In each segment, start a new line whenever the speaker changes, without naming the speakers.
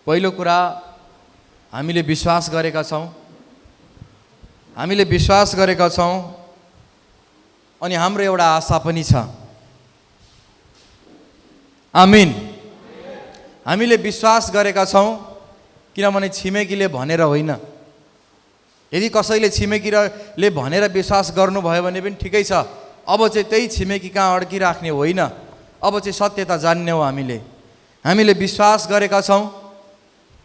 पहिलो कुरा हामीले विश्वास गरेका छौँ, अनि हाम्रो एउटा आशा पनि छ। आमीन। हामीले विश्वास गरेका छौँ किनभने छिमेकीले भनेर होइन। यदि कसैले छिमेकीले भनेर विश्वास गर्नुभयो भने पनि ठिकै छ, अब चाहिँ त्यही छिमेकी कहाँ अड्किराख्ने होइन, अब चाहिँ सत्यता जान्ने हो। हामीले विश्वास गरेका छौँ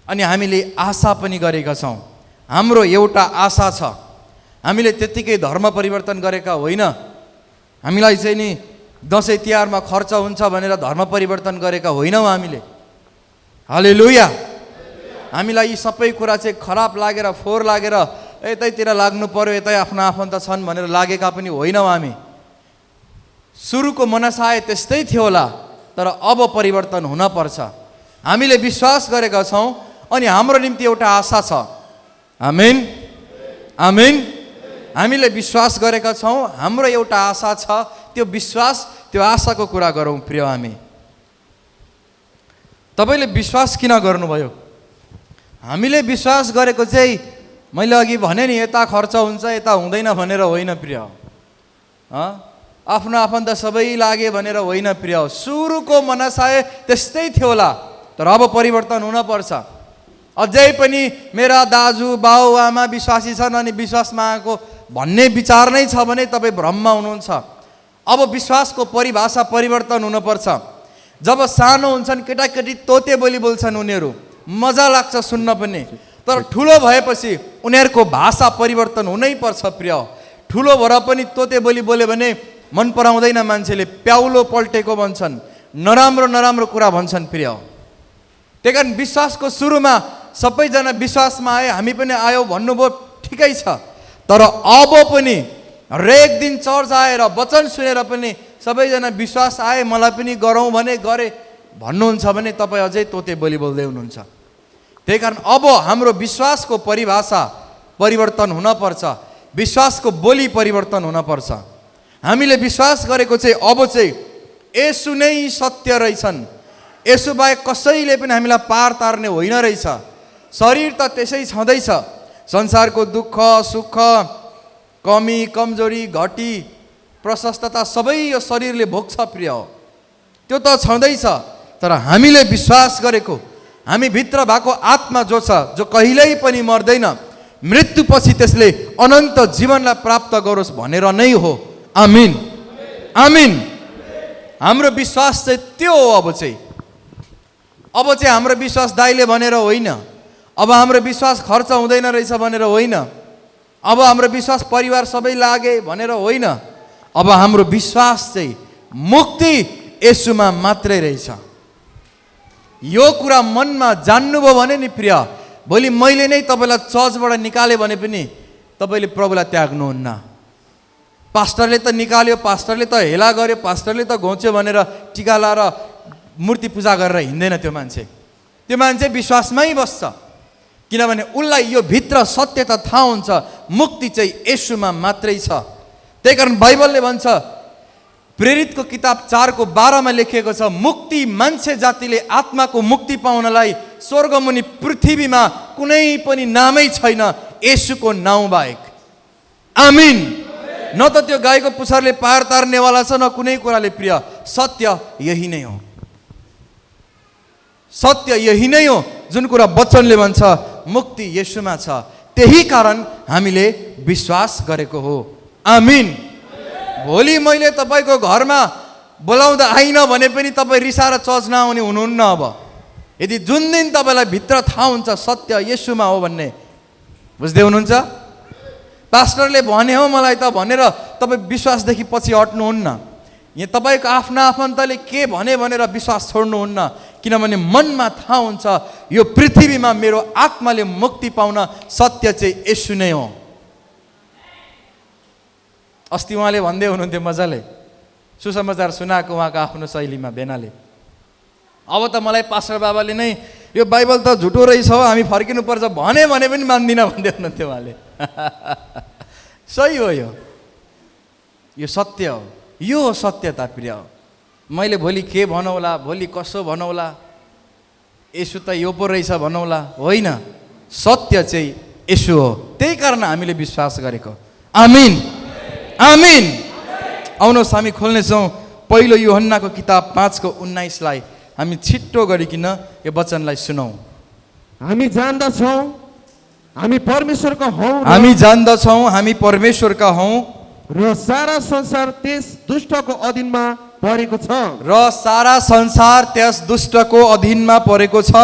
अनि हामीले आशा पनि गरेका छौँ। हाम्रो एउटा आशा छ, हामीले त्यत्तिकै धर्म परिवर्तन गरेका होइन। हामीलाई चाहिँ नि दसैँ तिहारमा खर्च हुन्छ भनेर धर्म परिवर्तन गरेका होइनौँ हामीले। हालेलुया। हामीलाई यी सबै कुरा चाहिँ खराब लागेर फोहोर लागेर यतैतिर लाग्नु पर्यो, यतै आफ्नो आफन्त छन् भनेर लागेका पनि होइनौँ हामी। सुरुको मनसाय त्यस्तै थियो होला, तर अब परिवर्तन हुनपर्छ। हामीले विश्वास गरेका छौँ अनि हाम्रो निम्ति एउटा आशा छ। आमेन, आमेन। हामीले विश्वास गरेका छौँ, हाम्रो एउटा आशा छ। त्यो विश्वास, त्यो आशाको कुरा गरौँ प्रिय। तपाईँले विश्वास किन गर्नुभयो? हामीले विश्वास गरेको चाहिँ मैले अघि भने नि, यता खर्च हुन्छ यता हुँदैन भनेर होइन प्रिय। आफ्नो आफन्त सबै लागे भनेर होइन प्रिय। सुरुको मनसाय त्यस्तै थियो होला, तर अब परिवर्तन हुनपर्छ। अझै पनि मेरा दाजु बाउ आमा विश्वासी छन् अनि विश्वासमा आएको भन्ने विचार नै छ भने तपाईँ भ्रममा हुनुहुन्छ। अब विश्वासको परिभाषा परिवर्तन हुनुपर्छ। जब सानो हुन्छन् केटाकेटी तोते बोली बोल्छन्, उनीहरू मजा लाग्छ सुन्न पनि, तर ठुलो भएपछि उनीहरूको भाषा परिवर्तन हुनैपर्छ प्रिय। ठुलो भएर पनि तोते बोली बोल्यो भने मन पराउँदैन मान्छेले, प्याउलो पल्टेको भन्छन्, नराम्रो नराम्रो कुरा भन्छन् प्रिय। त्यही कारण विश्वासको सुरुमा सबैजना विश्वासमा आए, हामी पनि आयौँ भन्नुभयो, ठिकै छ। तर अब पनि हरेक दिन चर्च आएर वचन सुनेर पनि सबैजना विश्वास आए, मलाई पनि गरौँ भने गरे भन्नुहुन्छ भने तपाईँ अझै तोते बोली बोल्दै हुनुहुन्छ। त्यही कारण अब हाम्रो विश्वासको परिभाषा परिवर्तन हुनपर्छ, विश्वासको बोली परिवर्तन हुनपर्छ। हामीले विश्वास गरेको चाहिँ अब चाहिँ येशू नै सत्य रहेछन्, येशू बाहेक कसैले पनि हामीलाई पार तार्ने होइन रहेछ। शरीर त त्यसै छँदैछ, संसारको दुःख सुख कमी कमजोरी घटी प्रशस्तता सबै यो शरीरले भोग्छ प्रिय, त्यो त छँदैछ। तर हामीले विश्वास गरेको, हामी भित्र भएको आत्मा जो छ, जो कहिल्यै पनि मर्दैन, मृत्युपछि त्यसले अनन्त जीवनलाई प्राप्त गरोस् भनेर नै हो। आमीन, आमीन। हाम्रो विश्वास चाहिँ त्यो हो। अब चाहिँ हाम्रो विश्वास दाइले भनेर होइन, अब हाम्रो विश्वास खर्च हुँदैन रहेछ भनेर होइन, अब हाम्रो विश्वास परिवार सबै लागे भनेर होइन। अब हाम्रो विश्वास चाहिँ मुक्ति येशूमा मात्रै रहेछ। यो कुरा मनमा जान्नुभयो भने नि प्रिय, भोलि मैले नै तपाईँलाई चर्चबाट निकालेँ भने पनि तपाईँले प्रभुलाई त्याग्नुहुन्न। पास्टरले त निकाल्यो, पास्टरले त हेला गर्यो, पास्टरले त घोच्यो भनेर टिका लाएर मूर्ति पूजा गरेर हिँड्दैन त्यो मान्छे। त्यो मान्छे विश्वासमै बस्छ, किनभने उसलाई यो भित्र सत्यता थाहा हुन्छ, मुक्ति चाहिँ येशूमा मात्रै छ। त्यही कारण बाइबलले भन्छ, प्रेरितको किताब 4:12 लेखिएको छ, मुक्ति मान्छे जातिले आत्माको मुक्ति पाउनलाई स्वर्गमुनि पृथ्वीमा कुनै पनि नामै छैन येशूको नाउँ बाहेक। आमीन। न त त्यो गाईको पुच्छरले पार तार्नेवाला छ, न कुनै कुराले प्रिय। सत्य यही नै हो, सत्य यही नै हो। जुन कुरा वचनले भन्छ मुक्ति येशूमा छ, त्यही कारण हामीले विश्वास गरेको हो। आमीन। भोलि मैले तपाईँको घरमा बोलाउँदा आइन भने पनि तपाईँ रिसाएर चर्च नआउने हुनुहुन्न। अब यदि जुन दिन तपाईँलाई भित्र थाहा हुन्छ सत्य येशूमा हो भन्ने, बुझ्दै हुनुहुन्छ? पास्टरले भने हो मलाई त भनेर तपाईँ विश्वासदेखि पछि हट्नुहुन्न। यहाँ तपाईँको आफ्ना आफन्तले के भने भनेर विश्वास छोड्नुहुन्न, किनभने मनमा थाहा हुन्छ यो पृथ्वीमा मेरो आत्माले मुक्ति पाउन सत्य चाहिँ येशू नै हो। अस्ति उहाँले भन्दै हुनुहुन्थ्यो मजाले, सुसमाचार सुनाएको उहाँको आफ्नो शैलीमा बेनाले। अब त मलाई पास्टर बाबाले नै यो बाइबल त झुटो रहेछ हो, हामी फर्किनुपर्छ भने पनि मान्दिनँ भन्दै हुनुहुन्थ्यो उहाँले। सही हो, यो सत्य हो, यो हो सत्यता प्रिय। मैले भोलि के भनौँला, भोलि कसो भनौँला, यसो त यो पो रहेछ भनौँला, होइन, सत्य चाहिँ यसो हो। त्यही कारण हामीले विश्वास गरेको। आमीन, आमीन। आउनुहोस् हामी खोल्नेछौँ पहिलो यूहन्नाको किताब 5:19 हामी छिट्टो गरिकन यो वचनलाई सुनौँ।
हामी जान्दछौँ हामी परमेश्वरका हौँ,
हामी जान्दछौँ हामी परमेश्वरका हौँ
र सारा संसार त्यस दुष्टको अधीनमा परेको छ।
र सारा संसार त्यस दुष्टको अधीनमा परेको छ।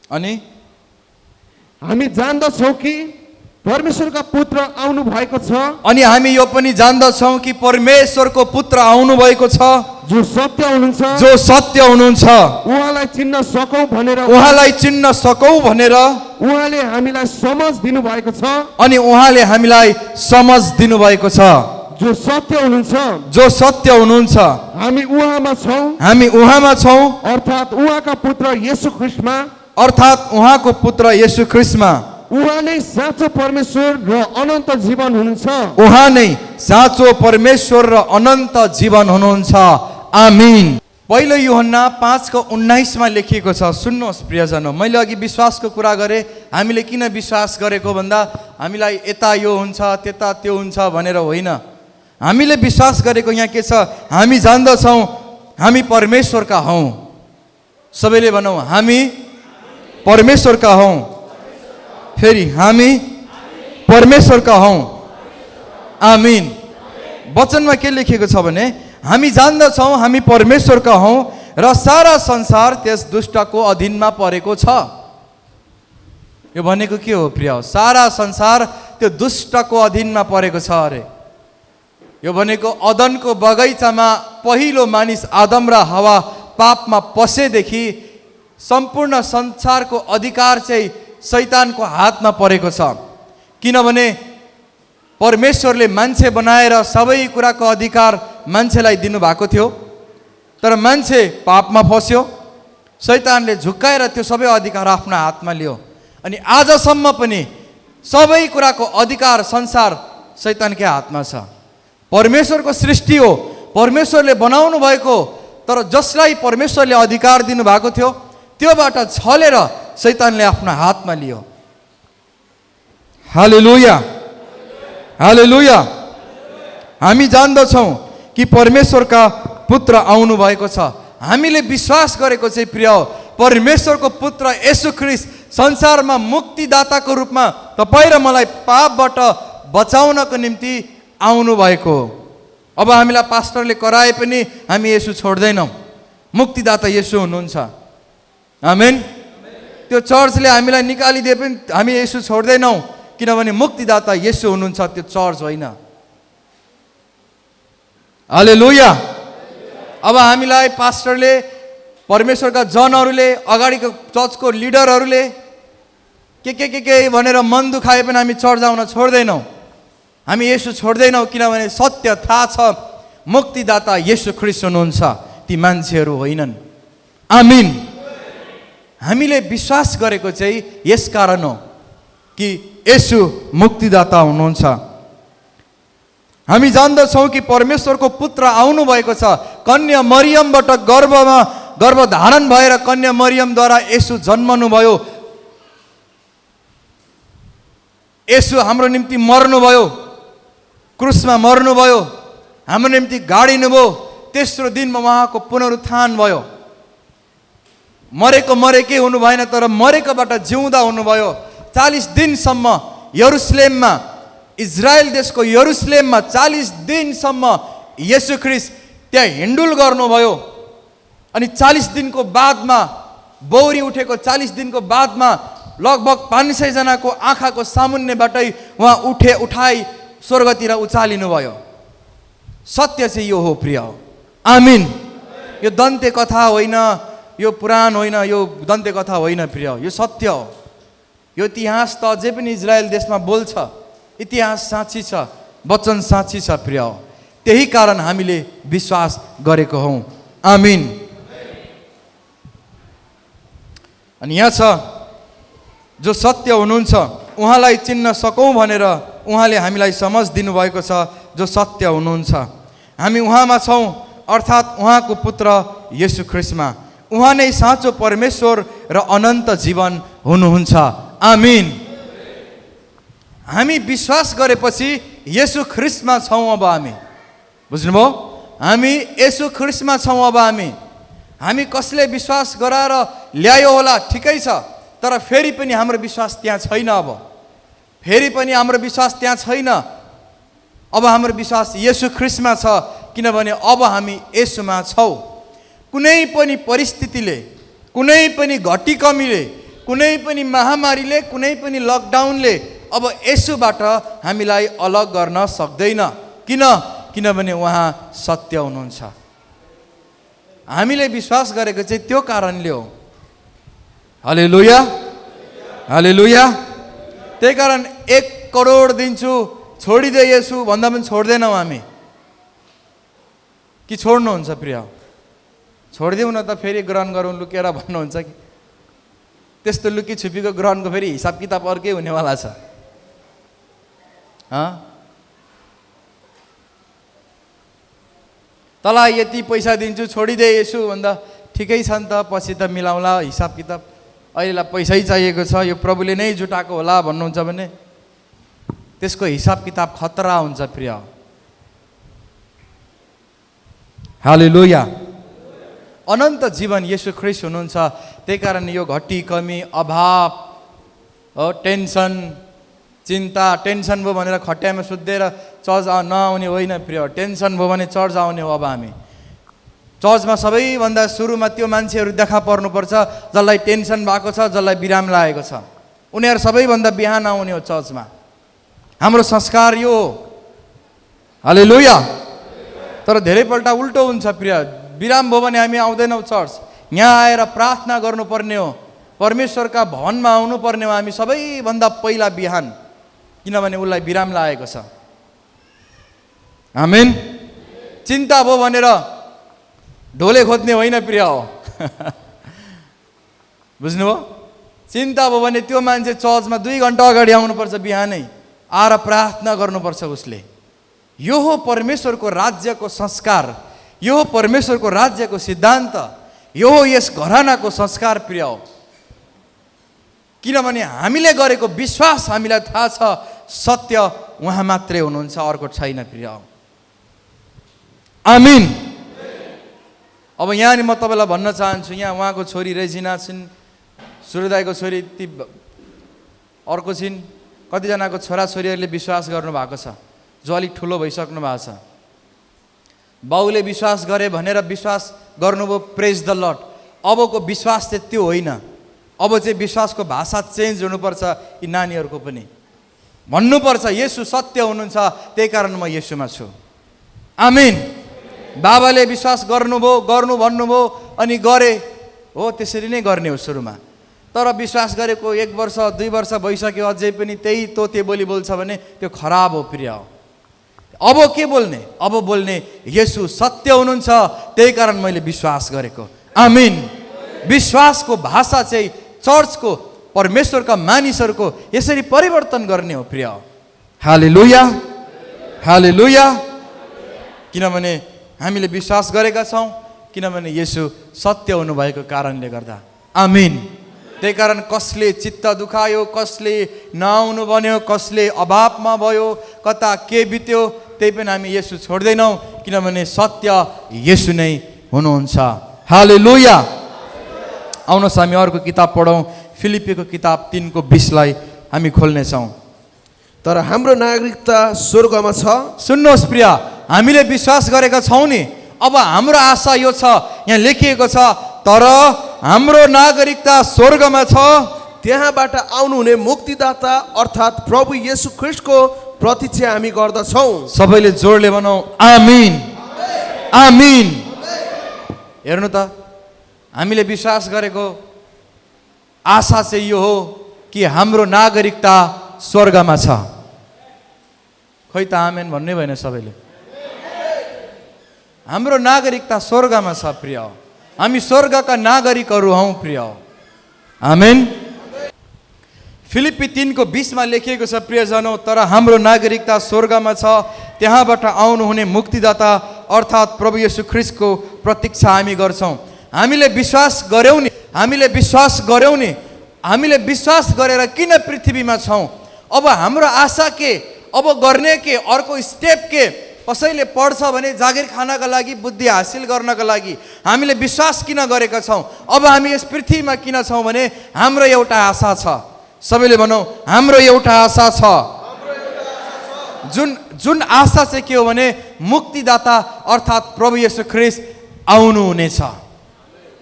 अनि
हामी जान्दछौँ कि परमेश्वरका पुत्र आउनु भएको छ,
अनि हामी यो पनि जान्दछौँ कि परमेश्वरको पुत्र आउनु भएको छ,
जो सत्य हुनुहुन्छ,
जो सत्य हुनुहुन्छ।
उहाँलाई चिन्न सकौँ भनेर
उहाँलाई चिन्न सकौँ भनेर
उहाँले हामीलाई समझ दिनुभएको छ।
अनि उहाँले हामीलाई समझ दिनुभएको छ।
जो सत्य हुनुहुन्छ,
जो सत्य हुनुहुन्छ,
हामी उहाँमा छौँ,
हामी उहाँमा छौँ,
अर्थात् उहाँका पुत्र येशू ख्रीष्टमा।
अर्थात् उहाँको पुत्र येशू ख्रीष्टमा।
उहाँ नै साँचो परमेश्वर र अनन्त जीवन हुनुहुन्छ।
उहाँ नै साँचो परमेश्वर र अनन्त जीवन हुनुहुन्छ। आमीन। पहिलो यूहन्ना 5:19 लेखिएको छ। सुन्नुहोस् प्रियजन, मैले अघि विश्वासको कुरा गरेँ। हामीले किन विश्वास गरेको भन्दा हामीलाई यता यो हुन्छ त्यता त्यो हुन्छ भनेर होइन। हामीले विश्वास गरेको यहाँ के छ, हामी जान्दछौँ हामी परमेश्वरका हौँ। सबैले भनौँ, हामी परमेश्वरका हौँ। फेरि हामी परमेश्वरका हौँ। आमीन। वचनमा के लेखेको छ भने हामी जान्दछौँ हामी परमेश्वरका हौँ र सारा संसार त्यस दुष्टको अधीनमा परेको छ। यो भनेको के हो प्रिय? सारा संसार त्यो दुष्टको अधीनमा परेको छ अरे। यो भनेको अदनको बगैँचामा पहिलो मानिस आदम र हवा पापमा पसेदेखि सम्पूर्ण संसारको अधिकार चाहिँ शैतानको हातमा परेको छ। किनभने परमेश्वरले मान्छे बनाएर सबै कुराको अधिकार मान्छेलाई दिनुभएको थियो, तर मान्छे पापमा फस्यो। शैतानले झुक्काएर त्यो सबै अधिकार आफ्नो हातमा लियो। अनि आजसम्म पनि सबै कुराको अधिकार संसार शैतानकै हातमा छ। परमेश्वरको सृष्टि हो, परमेश्वरले बनाउनु भएको, तर जसलाई परमेश्वरले अधिकार दिनुभएको थियो त्योबाट छलेर शैतानले आफ्नो हातमा लियो। हालेलुया, हालेलुया। हामी जान्दछौँ कि परमेश्वरका पुत्र आउनु भएको छ। हामीले विश्वास गरेको चाहिँ प्रिय परमेश्वरको पुत्र येशू ख्रीष्ट संसारमा मुक्तिदाताको रूपमा तपाईँ र मलाई पापबाट बचाउनको निम्ति आउनु भएको। अब हामीलाई पास्टरले कराए पनि हामी येशू छोड्दैनौँ। मुक्तिदाता येशू हुनुहुन्छ। आमेन। त्यो चर्चले हामीलाई निकालिदिए पनि हामी येशू छोड्दैनौँ, किनभने मुक्तिदाता येशू हुनुहुन्छ, त्यो चर्च होइन। हालेलुया। अब हामीलाई पास्टरले, परमेश्वरका जनहरूले, अगाडिको चर्चको लिडरहरूले के भनेर मन दुखाए पनि हामी चर्च आउन छोड्दैनौँ। हामी येशू छोड्दैनौँ, किनभने सत्य थाहा छ मुक्तिदाता येशू ख्रीष्ट हुनुहुन्छ, ती मान्छेहरू होइनन्। आमीन। हामीले विश्वास गरेको चाहिँ यस कारण हो कि येशू मुक्तिदाता हुनुहुन्छ। हामी जान्दछौँ कि परमेश्वरको पुत्र आउनु भएको छ। कन्या मरियमबाट गर्भ धारण भएर कन्या मरियमद्वारा येशू जन्मनुभयो। येशू हाम्रो निम्ति मर्नुभयो, क्रुसमा मर्नुभयो, हाम्रो निम्ति गाडिनुभयो। तेस्रो दिनमा उहाँको पुनरुत्थान भयो। मरेकै हुनु भएन, तर मरेकोबाट जिउँदा हुनुभयो। 40 दिनसम्म यरुसलेममा, इजरायल देशको यरुसलेममा 40 दिनसम्म येशू ख्रीष्ट त्यहाँ हिँडुल गर्नुभयो। अनि 40 दिनको बादमा बौरी उठेको 40 दिनको बादमा लगभग 500 जनाको आँखाको सामुन्नेबाटै उहाँ उठाई स्वर्गतिर उचालिनु भयो। सत्य चाहिँ यो हो प्रिय। आमीन। यो दन्ते कथा होइन, यो पुराण होइन, यो दन्ते कथा होइन प्रिय, यो सत्य हो। यो इतिहास त अझै पनि इजरायल देशमा बोल्छ। इतिहास साँची छ, वचन साँची छ प्रिय। त्यही कारण हामीले विश्वास गरेको हौँ। आमीन। अनि यहाँ छ, जो सत्य हुनुहुन्छ उहाँलाई चिन्न सकौँ भनेर उहाँले हामीलाई समझ दिनुभएको छ। जो सत्य हुनुहुन्छ, हामी उहाँमा छौँ, अर्थात् उहाँको पुत्र येशू ख्रीष्टमा। उहाँ नै साँचो परमेश्वर र अनन्त जीवन हुनुहुन्छ। आमीन। हामी विश्वास गरेपछि येशू ख्रीष्टमा छौँ। अब हामी बुझ्नुभयो, हामी येशू ख्रीष्टमा छौँ। अब हामी कसले विश्वास गराएर ल्यायो होला, ठिकै छ, तर फेरि पनि हाम्रो विश्वास त्यहाँ छैन। अब फेरि पनि हाम्रो विश्वास त्यहाँ छैन। अब हाम्रो विश्वास येशू ख्रीष्टमा छ, किनभने अब हामी येशूमा छौँ। कुनै पनि परिस्थितिले, कुनै पनि घटी कमीले, कुनै पनि महामारीले, कुनै पनि लकडाउनले अब येशूबाट हामीलाई अलग गर्न सक्दैन। किनभने उहाँ सत्य हुनुहुन्छ। हामीले विश्वास गरेको चाहिँ त्यो कारणले हो। हालेलुया, हालेलुया। त्यही कारण 1 करोड दिन्छु, छोडिदे येशू भन्दा पनि छोड्दैनौँ हामी। कि छोड्नुहुन्छ प्रिय? छोडिदेऊ न त, फेरि ग्रहण गरौँ लुकेर भन्नुहुन्छ कि? त्यस्तो लुकी छुपीको ग्रहणको फेरि हिसाब किताब अर्कै हुनेवाला छ। तँलाई यति पैसा दिन्छु, छोडिदे येशू भन्दा ठिकै छ नि त, पछि त मिलाउँला हिसाब किताब। अहिलेलाई पैसै चाहिएको छ, यो प्रभुले नै जुटाएको होला भन्नुहुन्छ भने त्यसको हिसाब किताब खतरा हुन्छ प्रिय। हालेलुया। अनन्त जीवन येशू ख्रीष्ट हुनुहुन्छ। त्यही कारण यो घटी कमी, अभाव, टेन्सन, चिन्ता, टेन्सन भयो भनेर खट्यामा सुत्देर चर्च नआउने होइन प्रिय। टेन्सन भयो भने चर्च आउने हो। अब हामी चर्चमा सबैभन्दा सुरुमा त्यो मान्छेहरू देखा पर्नुपर्छ जसलाई टेन्सन भएको छ, जसलाई बिराम लागेको छ। उनीहरू सबैभन्दा बिहान आउने हो चर्चमा। हाम्रो संस्कार यो हो। हालेलुया। तर धेरैपल्ट उल्टो हुन्छ प्रिय। बिराम भयो भने हामी आउँदैनौँ चर्च। यहाँ आएर प्रार्थना गर्नुपर्ने हो, परमेश्वरका भवनमा आउनुपर्ने हो हामी सबैभन्दा पहिला बिहान, किनभने उसलाई बिराम लागेको छ। आमेन। चिन्ता भयो भनेर ढोले खोज्ने होइन प्रिय हो। बुझ्नुभयो? चिन्ता भयो भने त्यो मान्छे चर्चमा 2 घन्टा अगाडि आउनुपर्छ, बिहानै आएर प्रार्थना गर्नुपर्छ उसले। यो हो परमेश्वरको राज्यको संस्कार, यो हो परमेश्वरको राज्यको सिद्धान्त, यो हो यस घरानाको संस्कार प्रिय हो। किनभने हामीले गरेको विश्वास हामीलाई थाहा छ सत्य उहाँ मात्रै हुनुहुन्छ, अर्को छैन प्रिय। आमीन। अब यहाँ नि म तपाईँलाई भन्न चाहन्छु, यहाँ उहाँको छोरी रेजिना छिन्, सूर्यदाईको छोरी ती अर्को छिन्, कतिजनाको छोराछोरीहरूले विश्वास गर्नुभएको छ जो अलिक ठुलो भइसक्नु भएको छ। बाउले विश्वास गरे भनेर विश्वास गर्नुभयो, प्रेज द लर्ड। अबको विश्वास चाहिँ त्यो होइन। अब चाहिँ विश्वासको भाषा चेन्ज हुनुपर्छ। यी नानीहरूको पनि भन्नुपर्छ येशू सत्य हुनुहुन्छ, त्यही कारण म येशूमा छु। आमीन। बाबाले विश्वास गर्नु भन्नुभयो अनि गरे हो, त्यसरी नै गर्ने हो सुरुमा। तर विश्वास गरेको 1 वर्ष 2 वर्ष भइसक्यो, अझै पनि त्यही तोते बोली बोल्छ भने त्यो खराब हो प्रिय। अब के बोल्ने? अब बोल्ने येशू सत्य हुनुहुन्छ, त्यही कारण मैले विश्वास गरेको। आमीन। विश्वासको भाषा चाहिँ चर्चको, परमेश्वरका मानिसहरूको यसरी परिवर्तन गर्ने हो प्रिय। हालेलुया, हालेलुया। किनभने हामीले विश्वास गरेका छौँ, किनभने येशू सत्य हुनुभएको कारणले गर्दा। आमीन। त्यही कारण कसले चित्त दुखायो, कसले नआउनु बन्यो, कसले अभावमा भयो, कता के बित्यो, त्यही पनि हामी येशू छोड्दैनौँ, किनभने सत्य येशू नै हुनुहुन्छ। हालेलुया। आउनुहोस् हामी अर्को किताब पढौँ। फिलिप्पीको किताब 3:20लाई हामी खोल्नेछौँ।
तर हाम्रो नागरिकता स्वर्गमा छ।
सुन्नुहोस् प्रिय, हामीले विश्वास गरेका छौँ नि, अब हाम्रो आशा यो छ, यहाँ लेखिएको छ, तर हाम्रो नागरिकता स्वर्गमा छ,
त्यहाँबाट आउनुहुने मुक्तिदाता अर्थात् प्रभु येशू ख्रीष्टको प्रतीक्षा हामी गर्दछौँ।
सबैले जोडले भनौँ आमीन, आमीन। हेर्नु त, हामीले विश्वास गरेको आशा चाहिँ यो हो कि हाम्रो नागरिकता स्वर्गमा छ। खोइ त आमेन भन्ने भएन सबैले। हाम्रो नागरिकता स्वर्गमा छ प्रिय। हामी स्वर्गका नागरिकहरू हौँ प्रिय। आमेन। फिलिप्पी 3:20मा लेखिएको छ, प्रियजनौ, तर हाम्रो नागरिकता स्वर्गमा छ, त्यहाँबाट आउनुहुने मुक्तिदाता अर्थात् प्रभु येशू ख्रीष्टको प्रतीक्षा हामी गर्छौँ। हामीले विश्वास गर्यौँ नि, हामीले विश्वास गरेर किन पृथ्वीमा छौँ? अब हाम्रो आशा के, अब गर्ने के, अर्को स्टेप के? कसैले पढ्छ भने जागिर खानका लागि, बुद्धि हासिल गर्नका लागि। हामीले विश्वास किन गरेका छौँ? अब हामी यस पृथ्वीमा किन छौँ भने हाम्रो एउटा आशा छ। सबैले भनौँ, हाम्रो एउटा आशा छ। जुन आशा चाहिँ के हो भने मुक्तिदाता अर्थात् प्रभु येशू ख्रीष्ट आउनुहुनेछ।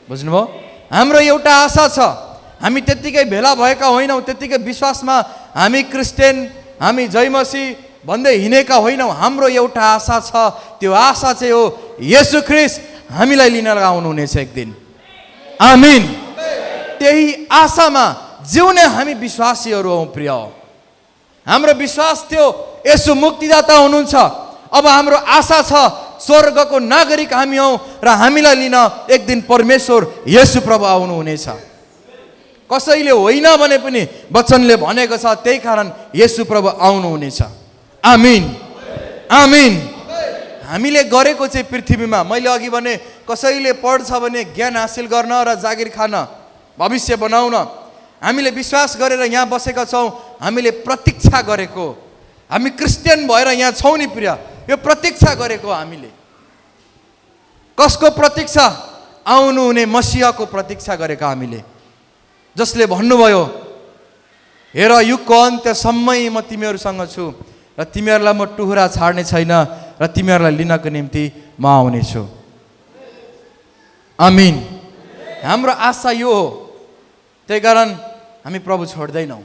बुझ्नुभयो? हाम्रो एउटा आशा छ। हामी त्यत्तिकै भेला भएका होइनौँ, त्यत्तिकै विश्वासमा हामी क्रिस्चियन, हामी जय मसीह भन्दै हिँडेका होइनौँ। हाम्रो एउटा आशा छ। त्यो आशा चाहिँ हो येशू ख्रीष्ट हामीलाई लिन आउनुहुनेछ एक दिन। आमीन। त्यही आशामा जिउने हामी विश्वासीहरू हौँ प्रिय। हाम्रो विश्वास थियो येशू मुक्तिदाता हुनुहुन्छ। अब हाम्रो आशा छ स्वर्गको नागरिक हामी हौँ र हामीलाई लिन एक दिन परमेश्वर येशू प्रभु आउनुहुनेछ। कसैले होइन भने पनि वचनले भनेको छ, त्यही कारण येशू प्रभु आउनुहुनेछ। आमीन, आमीन। हामीले गरेको चाहिँ पृथ्वीमा, मैले अघि भने कसैले पढ्छ भने ज्ञान हासिल गर्न र जागिर खान, भविष्य बनाउन। हामीले विश्वास गरेर यहाँ बसेका छौँ। हामीले प्रतीक्षा गरेको, हामी क्रिस्चियन भएर यहाँ छौँ नि प्रिय, यो प्रतीक्षा गरेको हामीले। कसको प्रतीक्षा? आउनुहुने मसीहको प्रतीक्षा गरेका हामीले, जसले भन्नुभयो, हेर युगको अन्त्यसम्मै म तिमीहरूसँग छु र तिमीहरूलाई म टुहुरा छाड्ने छैन र तिमीहरूलाई लिनको निम्ति म आउनेछु। आमीन। हाम्रो आशा यो हो, त्यही कारण हामी प्रभु छोड्दैनौँ।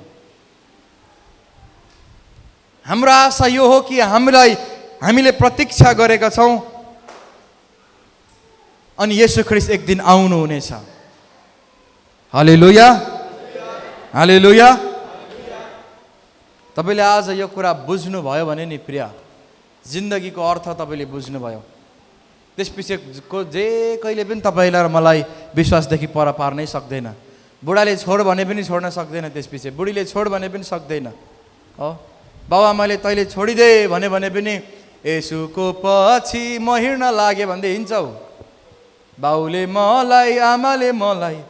हाम्रो आशा यो हो कि हामीले प्रतीक्षा गरेका छौँ अनि येशू ख्रीष्ट एक दिन आउनुहुनेछ। हालेलुया, हालेलुया। तपाईँले आज यो कुरा बुझ्नुभयो भने नि प्रिय, जिन्दगीको अर्थ तपाईँले बुझ्नुभयो। त्यसपछिको जे कहिले पनि तपाईँलाई र मलाई विश्वासदेखि पर पार्नै सक्दैन। बुढाले छोड भने पनि छोड्न सक्दैन, त्यसपछि बुढीले छोड भने पनि सक्दैन। हो, बाबुआमाले तैँले छोडिदे भने पनि येशूको पछि म हिँड्न लागे भन्दै हिँड्छौ। बाउले मलाई, आमाले मलाई,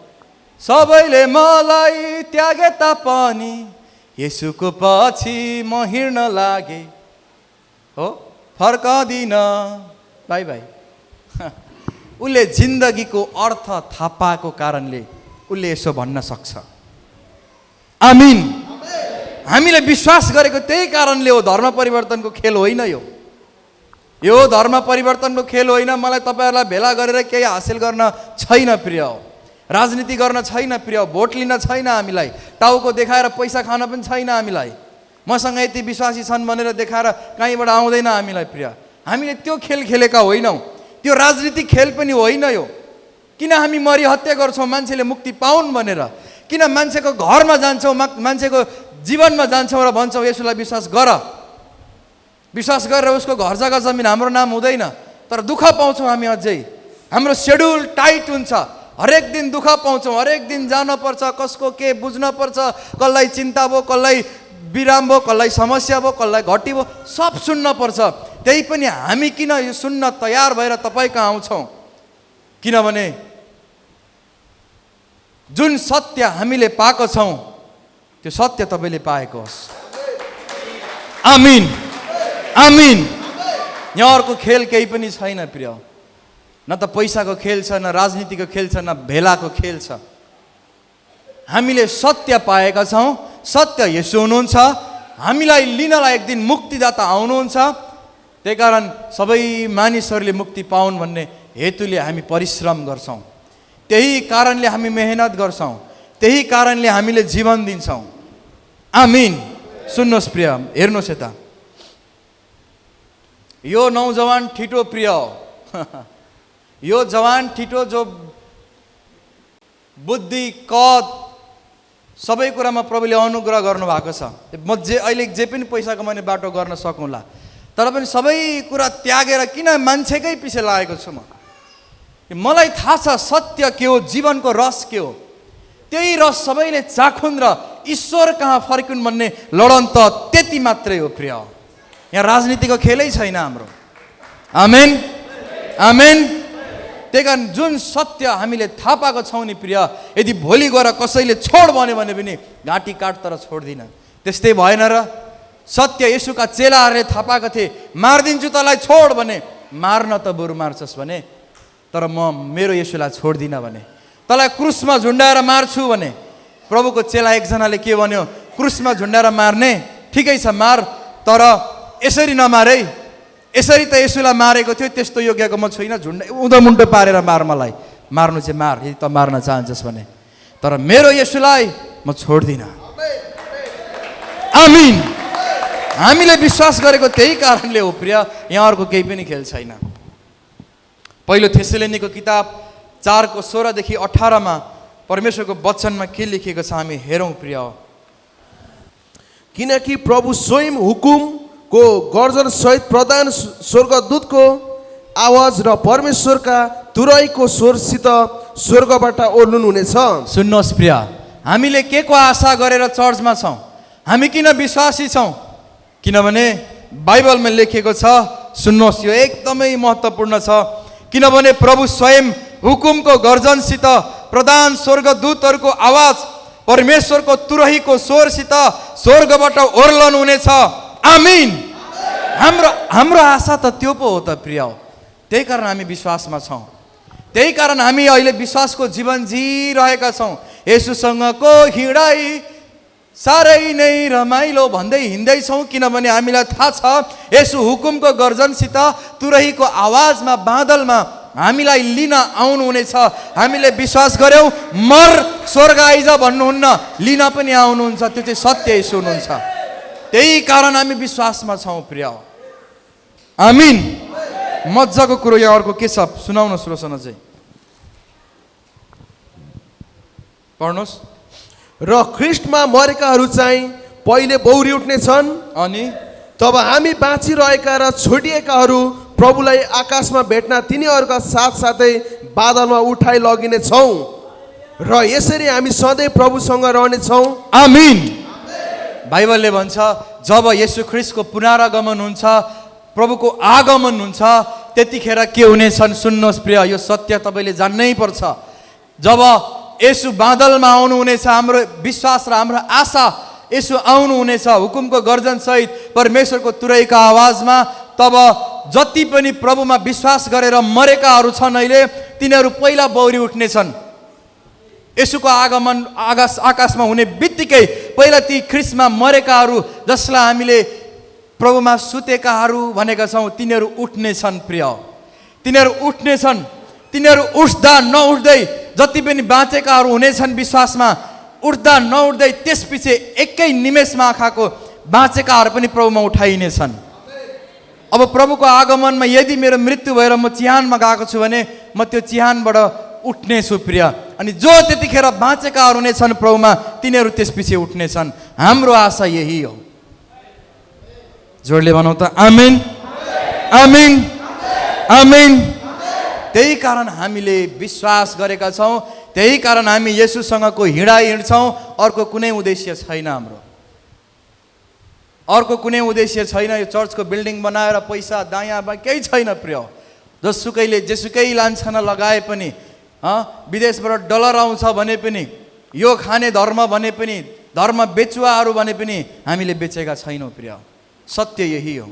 सबैले मलाई त्यागे तापनि येशूको पछि म हिँड्न लागे। हो, फर्कदिन, बाई बाई। उसले जिन्दगीको अर्थ थाहा पाएको कारणले उसले यसो भन्न सक्छ। आमीन। हामीले विश्वास गरेको त्यही कारणले हो। धर्म परिवर्तनको खेल होइन यो धर्म परिवर्तनको खेल होइन। मलाई तपाईँहरूलाई भेला गरेर केही हासिल गर्न छैन प्रिय, राजनीति गर्न छैन प्रिय, भोट लिन छैन हामीलाई, टाउको देखाएर पैसा खान पनि छैन हामीलाई, मसँग यति विश्वासी छन् भनेर देखाएर कहीँबाट आउँदैन हामीलाई प्रिय। हामीले त्यो खेल खेलेका होइनौँ, त्यो राजनीतिक खेल पनि होइन यो। किन हामी मरि हत्या गर्छौँ मान्छेले मुक्ति पाउन् भनेर? किन मान्छेको घरमा जान्छौँ, मान्छेको जीवनमा जान्छौँ र भन्छौँ यसोलाई विश्वास गर, विश्वास गरेर उसको घर जग्गा जमिन हाम्रो नाम हुँदैन, तर दुःख पाउँछौँ हामी अझै। हाम्रो सेड्युल टाइट हुन्छ, हरेक दिन दुःख पाउँछौँ, हरेक दिन जानुपर्छ, कसको के बुझ्न पर्छ, कसलाई चिन्ता भयो, कसलाई विराम भयो, कसलाई समस्या भयो, कसलाई घटी भयो, सब सुन्न पर्छ। त्यही पनि हामी किन यो सुन्न तयार भएर तपाईँ कहाँ आउँछौँ? किनभने जुन सत्य हामीले पाएको छौँ त्यो सत्य तपाईँले पाएको होस्। आमीन, आमीन। यहाँ अर्को खेल केही पनि छैन प्रिय, न त पैसाको खेल छ, न राजनीतिको खेल छ, न भेलाको खेल छ। हामीले सत्य पाएका छौँ, सत्य येशू हुनुहुन्छ, हामीलाई लिनलाई एक दिन मुक्तिदाता आउनुहुन्छ। त्यही कारण सबै मानिसहरूले मुक्ति पाउन् भन्ने हेतुले हामी परिश्रम गर्छौँ, त्यही कारणले हामी मेहनत गर्छौँ, त्यही कारणले हामीले जीवन दिन्छौँ। आमीन। सुन्नुहोस् प्रिय, हेर्नुहोस् यता, यो नौजवान ठिटो प्रिय हो। यो जवान ठिटो जो बुद्धि कद सबै कुरामा प्रभुले अनुग्रह गर्नुभएको छ। म अहिले जे पनि पैसा कमाउने बाटो गर्न सकौँला, तर पनि सबै कुरा त्यागेर किन मान्छेकै पछि लागेको छु म? मलाई थाहा छ सत्य के हो, जीवनको रस के हो। त्यही रस सबैले चाखुन् र ईश्वर कहाँ फर्किन् भन्ने लडन त त्यति मात्रै हो प्रिय। यहाँ राजनीतिको खेलै छैन हाम्रो। आमेन। आमेन। त्यही कारण जुन सत्य हामीले थाहा पाएको छौँ नि प्रिय, यदि भोलि गएर कसैले छोड भन्यो भने पनि घाँटी काट तर छोड्दिन। त्यस्तै भएन र? सत्य येशूका चेलाहरूले थाहा पाएको थिए, मारिदिन्छु तँलाई छोड भने, मार्न त बरु मार्छस् भने, तर म मेरो येशूलाई छोड्दिनँ भने, तँलाई क्रुसमा झुन्डाएर मार्छु भने। प्रभुको चेला एकजनाले के भन्यो, क्रुसमा झुन्डाएर मार्ने ठिकै छ मार, तर यसरी नमार है, यसरी त येशूलाई मारेको थियो, त्यस्तो योग्यको म छुइनँ, उँधोमुन्टो पारेर मार, मलाई मार्नु चाहिँ मार यदि त मार्न चाहन्छस् भने, तर मेरो येशूलाई म छोड्दिनँ। आमीन। हामीले विश्वास गरेको त्यही कारणले हो प्रिय, यहाँ अर्को केही पनि खेल छैन। पहिलो थेसलोनिको किताब 4:16-18 परमेश्वरको वचनमा के लेखिएको छ हामी हेरौँ प्रिय।
किनकि प्रभु स्वयं हुकुमको गर्जन सहित प्रधान स्वर्गदूतको आवाज र परमेश्वरका तुरैको स्वरसित स्वर्गबाट ओर्लुनुहुनेछ।
सुन्नुहोस् प्रिय, हामीले के को आशा गरेर चर्चमा छौँ? हामी किन विश्वासी छौँ? किनभने बाइबलमा लेखिएको छ, सुन्नुहोस् यो एकदमै महत्त्वपूर्ण छ, किनभने प्रभु स्वयं हुकुमको गर्जनसित प्रधान स्वर्गदूतहरूको आवाज परमेश्वरको तुरहीको स्वरसित स्वर्गबाट ओर्लनु हुनेछ। आमीन। हाम्रो आशा त त्यो पो हो त प्रिय। त्यही कारण हामी विश्वासमा छौँ, त्यही कारण हामी अहिले विश्वासको जीवन जिइरहेका छौँ। येशूसँगको हिँडाइ साह्रै नै रमाइलो भन्दै हिँड्दैछौँ, किनभने हामीलाई थाहा छ येशू हुकुमको गर्जनसित तुरहीको आवाजमा बादलमा हामीलाई लिन आउनुहुनेछ। हामीले विश्वास गर्यौँ, मर स्वर्ग आइज भन्नुहुन्न, लिन पनि आउनुहुन्छ, त्यो चाहिँ सत्य येशू हुनुहुन्छ। त्यही कारण हामी विश्वासमा छौँ प्रिय। आमीन। मजाको कुरो यहाँ अर्को के छ सुनाउनुहोस् रोशन चाहिँ, पढ्नुहोस्।
र ख्रिस्टमा मरेकाहरू चाहिँ पहिले बौरी उठ्नेछन्,
अनि
तब हामी बाँचिरहेका र छोडिएकाहरू प्रभुलाई आकाशमा भेट्न तिनीहरूका साथसाथै बादलमा उठाइ लगिनेछौँ, र यसरी हामी सधैँ प्रभुसँग रहनेछौँ।
आमीन। बाइबलले भन्छ जब येशू ख्रिस्टको पुनरागमन हुन्छ, प्रभुको आगमन हुन्छ, त्यतिखेर के हुनेछन्? सुन्नुहोस् प्रिय, यो सत्य तपाईँले जान्नै पर्छ। जब येशू बादलमा आउनुहुनेछ, हाम्रो विश्वास र हाम्रो आशा येशू आउनुहुनेछ हुकुमको गर्जनसहित परमेश्वरको तुरहीका आवाजमा, तब जति पनि प्रभुमा विश्वास गरेर मरेकाहरू छन् अहिले, तिनीहरू पहिला बौरी उठ्नेछन्। येशूको आगमन आकाशमा हुने बित्तिकै पहिला ती ख्रिस्टमा मरेकाहरू, जसलाई हामीले प्रभुमा सुतेकाहरू भनेका छौँ, तिनीहरू उठ्नेछन् प्रिय। तिनीहरू उठ्नेछन्। तिनीहरू उठ्दा नउठ्दै जति पनि बाँचेकाहरू हुनेछन् विश्वासमा, उठ्दा नउठ्दै त्यसपछि एकै निमेषमा आँखाको बाँचेकाहरू पनि प्रभुमा उठाइनेछन्। अब प्रभुको आगमनमा यदि मेरो मृत्यु भएर म चिहानमा गएको छु भने म त्यो चिहानबाट उठ्नेछु प्रिय, अनि जो त्यतिखेर बाँचेकाहरू हुनेछन् प्रभुमा, तिनीहरू त्यसपछि उठ्नेछन्। हाम्रो आशा यही हो। जोडले भनौँ त आमीन। आमीन। आमीन। त्यही कारण हामीले विश्वास गरेका छौँ, त्यही कारण हामी येशूसँगको हिँडाइ हिँड्छौँ। अर्को कुनै उद्देश्य छैन हाम्रो, अर्को कुनै उद्देश्य छैन। यो चर्चको बिल्डिङ बनाएर पैसा दायाँ बायाँ केही छैन प्रिय। जसुकैले जेसुकै लान्छना लगाए पनि, विदेशबाट डलर आउँछ भने पनि, यो खाने धर्म भने पनि, धर्म बेचुवाहरू भने पनि हामीले बेचेका छैनौँ प्रिय। सत्य यही हो।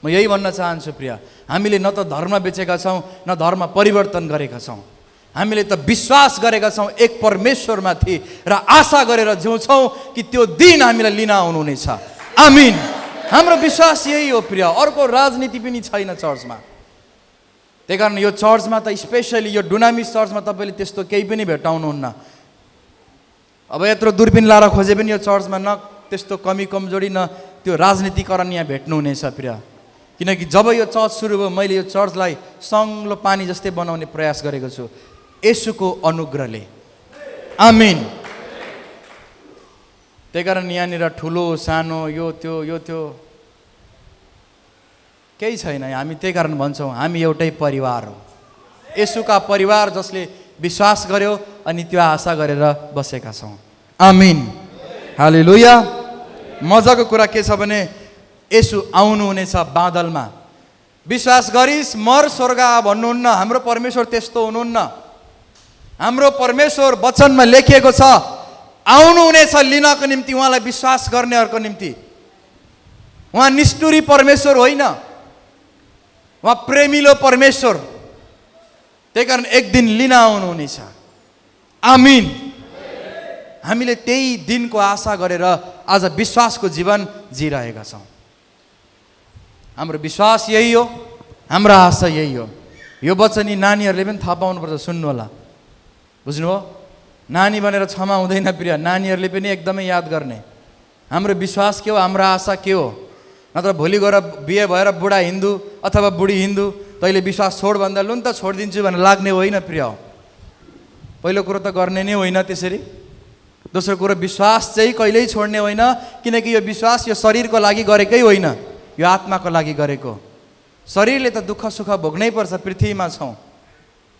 म यही भन्न चाहन्छु प्रिय, हामीले न त धर्म बेचेका छौँ, न धर्म परिवर्तन गरेका छौँ। हामीले त विश्वास गरेका छौँ एक परमेश्वरमाथि र आशा गरेर जिउँछौँ कि त्यो दिन हामीलाई लिन आउनुहुनेछ। आमीन। हाम्रो विश्वास यही हो प्रिय। अर्को राजनीति पनि छैन चर्चमा। त्यही कारण यो चर्चमा त स्पेसली यो डुनामिस चर्चमा तपाईँले त्यस्तो केही पनि भेटाउनुहुन्न। अब यत्रो दूरबीन लाएर खोजे पनि यो चर्चमा न त्यस्तो कमी कमजोरी, न त्यो राजनीतिकरण यहाँ भेट्नुहुनेछ प्रिय। किनकि जब यो चर्च सुरु भयो, मैले यो चर्चलाई सङ्लो पानी जस्तै बनाउने प्रयास गरेको छु येशूको अनुग्रहले। आमीन। त्यही कारण यहाँनिर ठुलो सानो यो त्यो केही छैन। हामी त्यही कारण भन्छौँ हामी एउटै परिवार हो, येशूका परिवार जसले विश्वास गर्यो अनि त्यो आशा गरेर बसेका छौँ। आमीन। हालेलुया। मजाको कुरा के छ भने येशू आउनुहुनेछ बादलमा। विश्वास गरिस् मर स्वर्ग आ भन्नुहुन्न। हाम्रो परमेश्वर त्यस्तो हुनुहुन्न। हाम्रो परमेश्वर वचनमा लेखिएको छ आउनुहुनेछ लिनको निम्ति, उहाँलाई विश्वास गर्नेहरूको निम्ति। उहाँ निष्ठुरी परमेश्वर होइन, उहाँ प्रेमिलो परमेश्वर। त्यही कारण एक दिन लिन आउनुहुनेछ। आमिन। हामीले त्यही दिनको आशा गरेर आज विश्वासको जीवन जिरहेका छौँ। हाम्रो विश्वास यही हो, हाम्रो आशा यही हो। यो वचन यी नानीहरूले पनि थाहा पाउनुपर्छ। सुन्नु होला, बुझ्नुभयो? नानी भनेर क्षमा हुँदैन प्रिय, नानीहरूले पनि एकदमै याद गर्ने हाम्रो विश्वास के हो, हाम्रो आशा के हो। नत्र भोलि गएर बिहे भएर बुढा हिन्दू अथवा बुढी हिन्दू तैँले विश्वास छोड भन्दा लु नि त छोडिदिन्छु भनेर लाग्ने होइन प्रिय। पहिलो कुरो त गर्ने नै होइन त्यसरी। दोस्रो कुरो विश्वास चाहिँ कहिल्यै छोड्ने होइन, किनकि यो विश्वास यो शरीरको लागि गरेकै होइन, यो आत्माको लागि गरेको। शरीरले त दुःख सुख भोग्नै पर्छ, पृथ्वीमा छौँ।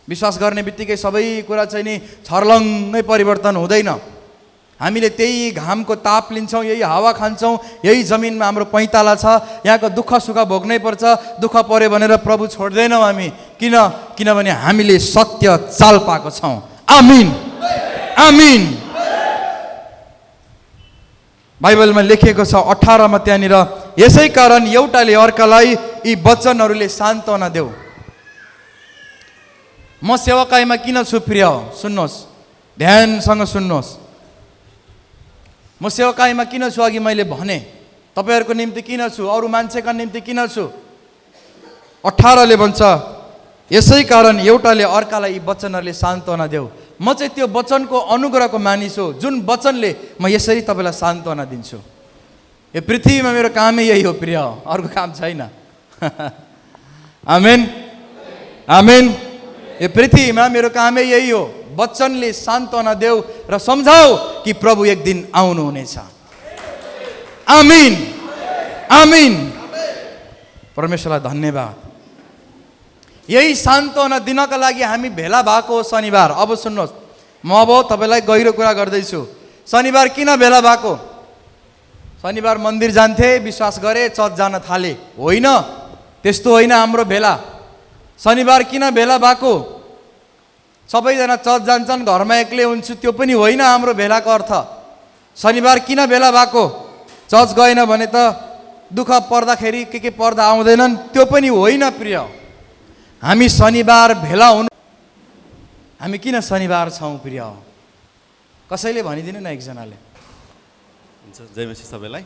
विश्वास गर्ने बित्तिकै सबै कुरा चाहिँ नि छर्लङ्गै परिवर्तन हुँदैन। हामीले त्यही घामको ताप लिन्छौँ, यही हावा खान्छौँ, यही जमिनमा हाम्रो पैताला छ, यहाँको दुःख सुख भोग्नै पर्छ। दुःख पऱ्यो भनेर प्रभु छोड्दैनौँ हामी। किनभने हामीले सत्य चाल पाएको छौँ। आमिन, आमिन। बाइबलमा लेखिएको छ 18 मा त्यहाँनिर, यसै कारण एउटाले अर्कालाई यी वचनहरूले सान्त्वना देऊ। म सेवकाईमा किन छु प्रिय? सुन्नुहोस्, ध्यानसँग सुन्नुहोस्। म सेवकाईमा किन छु? अघि मैले भने तपाईँहरूको निम्ति किन छु, अरू मान्छेका निम्ति किन छु? 18 ले भन्छ, यसै कारण एउटाले अर्कालाई यी वचनहरूले सान्त्वना देऊ। म चाहिँ त्यो वचनको अनुग्रहको मानिस हो, जुन वचनले म यसरी तपाईँलाई सान्त्वना दिन्छु। यो पृथ्वीमा मेरो कामै यही हो प्रिय, अर्को काम छैन। आमेन, आमेन। यो पृथ्वीमा मेरो कामै यही हो, वचनले सान्त्वना देऊ र सम्झाऊ कि प्रभु एक दिन आउनुहुनेछ। आमिन, आमिन। परमेश्वरलाई धन्यवाद। यही सान्त्वना दिनका लागि हामी भेला भएको हो शनिबार। अब सुन्नुहोस्, म अब तपाईँलाई गहिरो कुरा गर्दैछु। शनिबार किन भेला भएको? शनिबार मन्दिर जान्थे, विश्वास गरे, चर्च जान थाले? होइन, त्यस्तो होइन हाम्रो भेला। शनिबार किन भेला भएको? सबैजना चर्च जान्छन्, घरमा एक्लै हुन्छु, त्यो पनि होइन हाम्रो भेलाको अर्थ। शनिबार किन भेला भएको? चर्च गएन भने त दुःख पर्दाखेरि के पर्दा आउँदैनन्, त्यो पनि होइन प्रिय। हामी शनिबार भेला हुनु, हामी किन शनिबार छौँ प्रिय? कसैले भनिदिनु न एकजनाले।
हुन्छ, जय मसीह सबैलाई।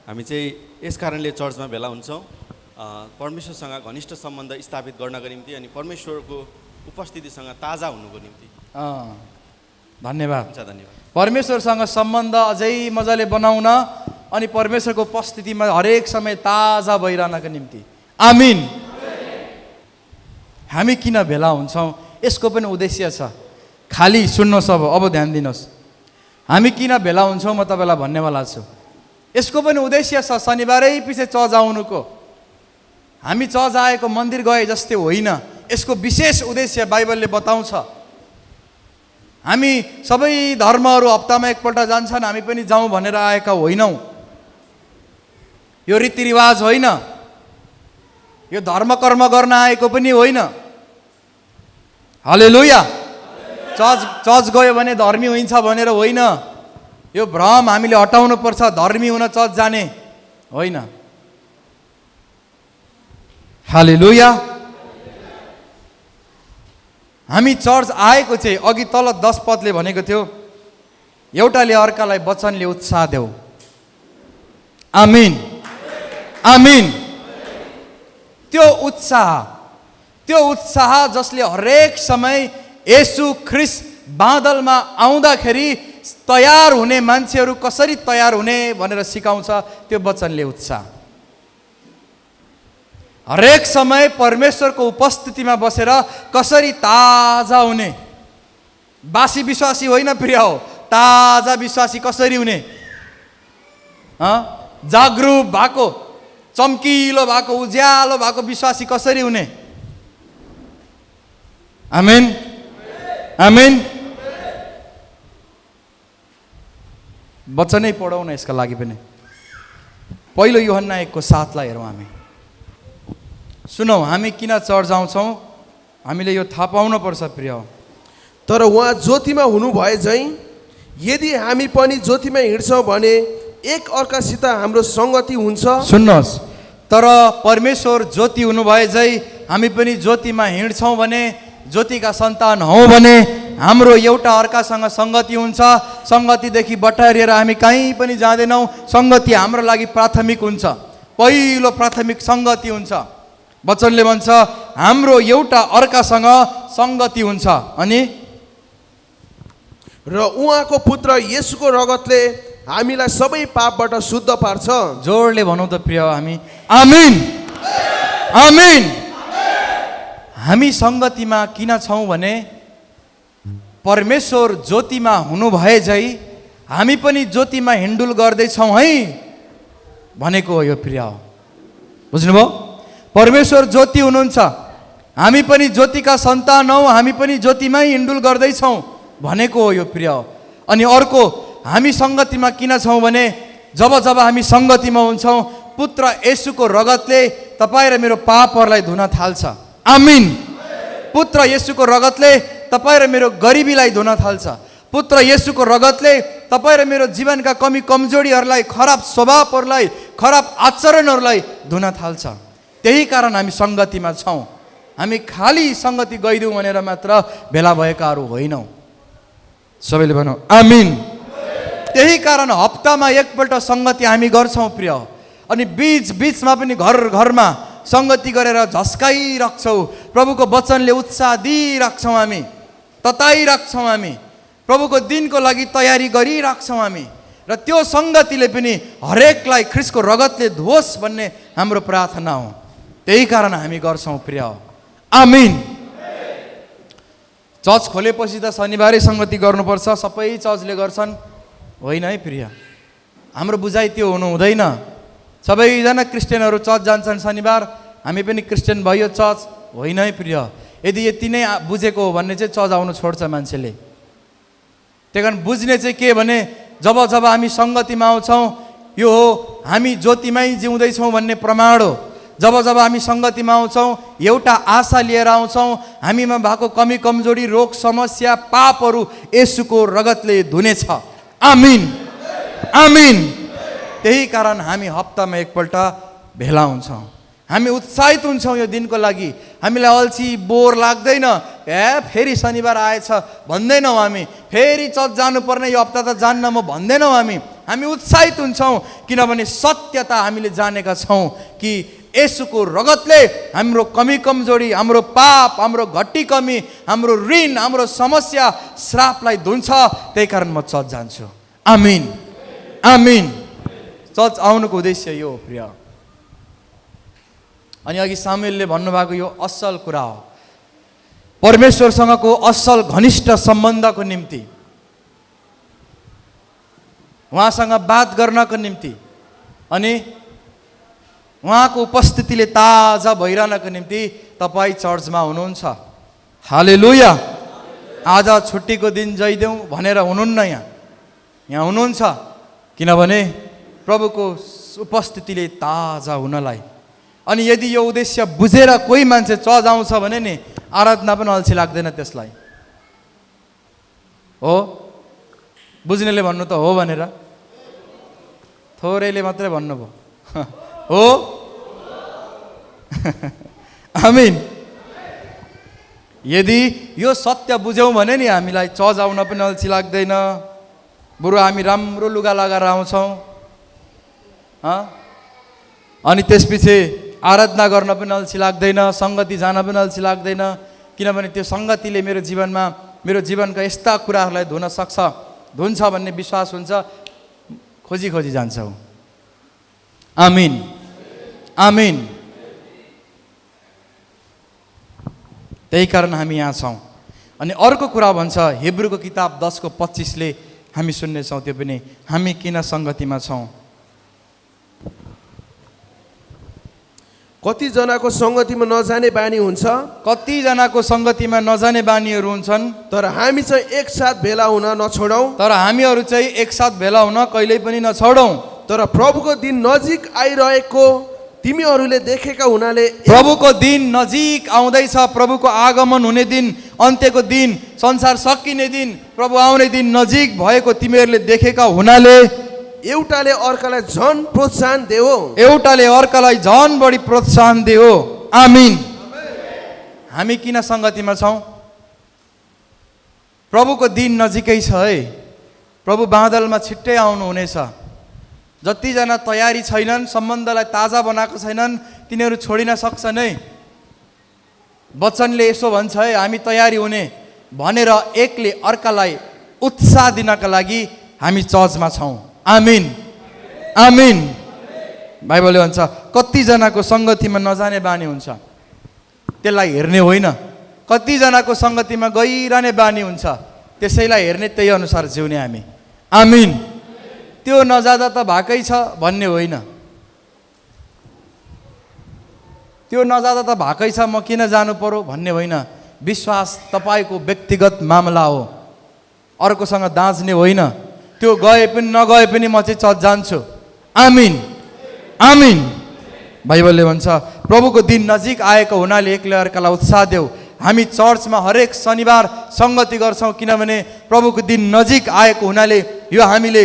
हामी चाहिँ यस कारणले चर्चमा भेला हुन्छौँ, परमेश्वरसँग घनिष्ठ सम्बन्ध स्थापित गर्नको निम्ति अनि परमेश्वरको उपस्थितिसँग ताजा हुनुको निम्ति।
धन्यवाद।
हुन्छ, धन्यवाद।
परमेश्वरसँग सम्बन्ध अझै मजाले बनाउन अनि परमेश्वरको उपस्थितिमा हरेक समय ताजा भइरहनको निम्ति। आमिन। हामी किन भेला हुन्छौँ यसको पनि उद्देश्य छ। खालि सुन्नुहोस्, अब ध्यान दिनुहोस्। हामी किन भेला हुन्छौँ म तपाईँलाई भन्नेवाला छु। यसको पनि उद्देश्य छ शनिबारै पछि चर्च आउनुको। हामी चर्च आएको मन्दिर गए जस्तै होइन, यसको विशेष उद्देश्य बाइबलले बताउँछ। हामी सबै धर्महरू हप्तामा एकपल्ट जान्छन्, हामी पनि जाउँ भनेर आएका होइनौँ। यो रीतिरिवाज होइन, यो धर्म कर्म गर्न आएको पनि होइन। हालेलुया। चर्च गयो भने धर्मी हुन्छ भनेर होइन, यो भ्रम हामीले हटाउनु पर्छ। धर्मी हुन चर्च जाने होइन। हालेलुया। हामी चर्च आएको चाहिँ अघि तल 10 पदले भनेको थियो, एउटाले अर्कालाई वचनले उत्साह देऊ। आमिन, आमिन। त्यो उत्साह जसले हरेक समय येशू ख्रिस्ट बादलमा आउँदाखेरि तयार हुने मान्छेहरू कसरी तयार हुने भनेर सिकाउँछ, त्यो वचनले उत्साह। हरेक समय परमेश्वरको उपस्थितिमा बसेर कसरी ताजा हुने। बासी विश्वासी होइन प्रिय हो, ताजा विश्वासी कसरी हुने? जागरुक भएको, चम्किलो भएको, उज्यालो भएको विश्वासी कसरी हुने? आमेन, आमेन। वचनै पढौँ न यसका लागि पनि। पहिलो यूहन्ना 1:7 हेरौँ हामी। सुनौ, हामी किन चर्च आउँछौँ? हामीले यो थाहा पाउनुपर्छ प्रिय।
तर उहाँ ज्योतिमा हुनुभए झैँ यदि हामी पनि ज्योतिमा हिँड्छौँ भने एक अर्कासित हाम्रो सङ्गति हुन्छ।
सुन्नुहोस्, तर परमेश्वर ज्योति हुनुभए झै हामी पनि ज्योतिमा हिँड्छौँ भने, ज्योतिका सन्तान हौँ भने हाम्रो एउटा अर्कासँग सङ्गति हुन्छ। सङ्गतिदेखि बटारिएर हामी कहीँ पनि जाँदैनौँ। सङ्गति हाम्रो लागि प्राथमिक हुन्छ, पहिलो प्राथमिक सङ्गति हुन्छ। वचनले भन्छ हाम्रो एउटा अर्कासँग सङ्गति हुन्छ। अनि
र उहाँको पुत्र येशूको रगतले हामीलाई सबै पापबाट शुद्ध पार्छ।
जोडले भनौँ त प्रिय, हामी आमिन आमिन। हामी सङ्गतिमा किन छौँ भने परमेश्वर ज्योतिमा हुनुभए झै हामी पनि ज्योतिमा हिँडुल गर्दैछौँ है भनेको हो यो प्रिय। बुझ्नुभयो? परमेश्वर ज्योति हुनुहुन्छ, हामी पनि ज्योतिका सन्तान हौँ, हामी पनि ज्योतिमै हिँडुल गर्दैछौँ भनेको हो यो प्रिय। अनि अर्को, हामी सङ्गतिमा किन छौँ भने जब जब हामी सङ्गतिमा हुन्छौँ पुत्र येशूको रगतले तपाईँ र मेरो पापहरूलाई धुन थाल्छ। आमिन। पुत्र येशूको रगतले तपाईँ र मेरो गरिबीलाई धुन थाल्छ। पुत्र येशूको रगतले तपाईँ र मेरो जीवनका कमी कमजोरीहरूलाई, खराब स्वभावहरूलाई, खराब आचरणहरूलाई धुन थाल्छ। त्यही कारण हामी सङ्गतिमा छौँ। हामी खाली सङ्गति गइदिउँ भनेर मात्र भेला भएकाहरू होइनौँ। सबैले भनौँ आमिन। त्यही कारण हप्तामा एकपल्ट सङ्गति हामी गर्छौँ प्रिय। अनि बिचमा पनि घर घरमा सङ्गति गरेर झस्काइराख्छौँ। प्रभुको वचनले उत्साह दिइराख्छौँ, हामी तताइराख्छौँ, हामी प्रभुको दिनको लागि तयारी गरिराख्छौँ हामी। र त्यो सङ्गतिले पनि हरेकलाई ख्रिस्टको रगतले धोस् भन्ने हाम्रो प्रार्थना हो। त्यही कारण हामी गर्छौँ प्रिय। आमिन। चर्च खोलेपछि त शनिबारै सङ्गति गर्नुपर्छ, सबै चर्चले गर्छन्, होइन है प्रिय। हाम्रो बुझाइ त्यो हुनु हुँदैन। सबैजना क्रिस्चियनहरू चर्च जान्छन् शनिबार, हामी पनि क्रिस्चियन भयो चर्च, होइन है प्रिय। यदि यति नै बुझेको हो भने चाहिँ चर्च आउनु छोड्छ मान्छेले। त्यही कारण बुझ्ने चाहिँ के भने जब जब हामी सङ्गतिमा आउँछौँ यो हो हामी ज्योतिमै जिउँदैछौँ भन्ने प्रमाण हो। जब जब हामी सङ्गतिमा आउँछौँ एउटा आशा लिएर आउँछौँ, हामीमा भएको कमी कमजोरी, रोग समस्या, पापहरू येशूको रगतले धुनेछ। आमिन आमिन। त्यही कारण हामी हप्तामा एकपल्ट भेला हुन्छौँ। हामी उत्साहित हुन्छौँ यो दिनको लागि। हामीलाई अल्छी बोर लाग्दैन, फेरि शनिबार आएछ भन्दैनौँ हामी, फेरि चर्च जानुपर्ने यो हप्ता त जान्न म भन्दैनौँ हामी। हामी उत्साहित हुन्छौँ किनभने सत्यता हामीले जानेका छौँ कि येशूको रगतले हाम्रो कमी कमजोरी, हाम्रो पाप, हाम्रो घटी कमी, हाम्रो ऋण, हाम्रो समस्या, श्रापलाई धुन्छ। त्यही कारण म चर्च जान्छु। आमिन आमिन। चर्च आउनुको उद्देश्य यो हो प्रिय। अनि अघि सामुएलले भन्नुभएको यो असल कुरा हो, परमेश्वरसँगको असल घनिष्ठ सम्बन्धको निम्ति, उहाँसँग बात गर्नको निम्ति अनि उहाँको उपस्थितिले ताजा भइरहनको निम्ति तपाईँ चर्चमा हुनुहुन्छ। हालेलुया। आज छुट्टीको दिन जइदेऊ भनेर हुनुहुन्न, यहाँ हुनुहुन्छ किनभने प्रभुको उपस्थितिले ताजा हुनलाई। अनि यदि यो उद्देश्य बुझेर कोही मान्छे चर्च आउँछ भने नि आराधना पनि अल्छी लाग्दैन त्यसलाई। हो, बुझ्नेले भन्नु त हो भनेर, थोरैले मात्रै भन्नुभयो हो। आमिन। यदि यो सत्य बुझ्यौँ भने नि हामीलाई चर्च आउन पनि अल्छी लाग्दैन, बरु हामी राम्रो लुगा लगाएर आउँछौँ। अनि त्यसपछि आराधना गर्न पनि अल्छी लाग्दैन, सङ्गति जान पनि अल्छी लाग्दैन, किनभने त्यो सङ्गतिले मेरो जीवनमा, मेरो जीवनका यस्ता कुराहरूलाई धुन सक्छ, धुन्छ भन्ने विश्वास हुन्छ, खोजी खोजी जान्छौँ। आमिन आमिन। त्यही कारण हामी यहाँ छौँ। अनि अर्को कुरा भन्छ हिब्रूको किताब 10:25ले हामी सुन्नेछौँ, त्यो पनि हामी किन सङ्गतिमा छौँ।
कतिजनाको सङ्गतिमा नजाने बानी हुन्छ,
कतिजनाको सङ्गतिमा नजाने बानीहरू हुन्छन्,
तर हामी चाहिँ एकसाथ भेला हुन नछोडौँ।
तर हामीहरू चाहिँ एकसाथ भेला हुन कहिल्यै पनि नछोडौँ।
तर प्रभुको दिन नजिक आइरहेको तिमीहरूले देखेका हुनाले
प्रभुको दिन नजिक आउँदैछ। प्रभुको आगमन हुने दिन, अन्त्यको दिन, संसार सकिने दिन, प्रभु आउने दिन नजिक भएको तिमीहरूले देखेका हुनाले
एउटाले अर्कालाई झन प्रोत्साहन देऊ।
एउटाले अर्कालाई झन बढी प्रोत्साहन देऊ। आमीन। हामी किन सङ्गतिमा छौँ? प्रभुको दिन नजिकै छ है। प्रभु बादलमा छिट्टै आउनुहुनेछ। जतिजना तयारी छैनन्, सम्बन्धलाई ताजा बनाएको छैनन्, तिनीहरू छोडिन सक्छन् है। वचनले यसो भन्छ है, हामी तयारी हुने भनेर एकले अर्कालाई उत्साह दिनका लागि हामी चर्चमा छौँ। आमीन, आमीन। बाइबलले भन्छ कतिजनाको सङ्गतिमा नजाने बानी हुन्छ, त्यसलाई हेर्ने होइन। कतिजनाको सङ्गतिमा गइरहने बानी हुन्छ, त्यसैलाई हेर्ने, त्यही अनुसार जिउने हामी। आमीन। त्यो नजाँदा त भएकै छ भन्ने होइन। त्यो नजाँदा त भएकै छ, म किन जानु पर्यो भन्ने होइन। विश्वास तपाईँको व्यक्तिगत मामला हो, अर्कोसँग दाँच्ने होइन। त्यो गए पनि नगए पनि म चाहिँ चर्च जान्छु। आमीन, आमीन। बाइबलले भन्छ प्रभुको दिन नजिक आएको हुनाले एकले अर्कालाई उत्साह देऊ। हामी चर्चमा हरेक शनिबार सङ्गति गर्छौँ, किनभने प्रभुको दिन नजिक आएको हुनाले यो हामीले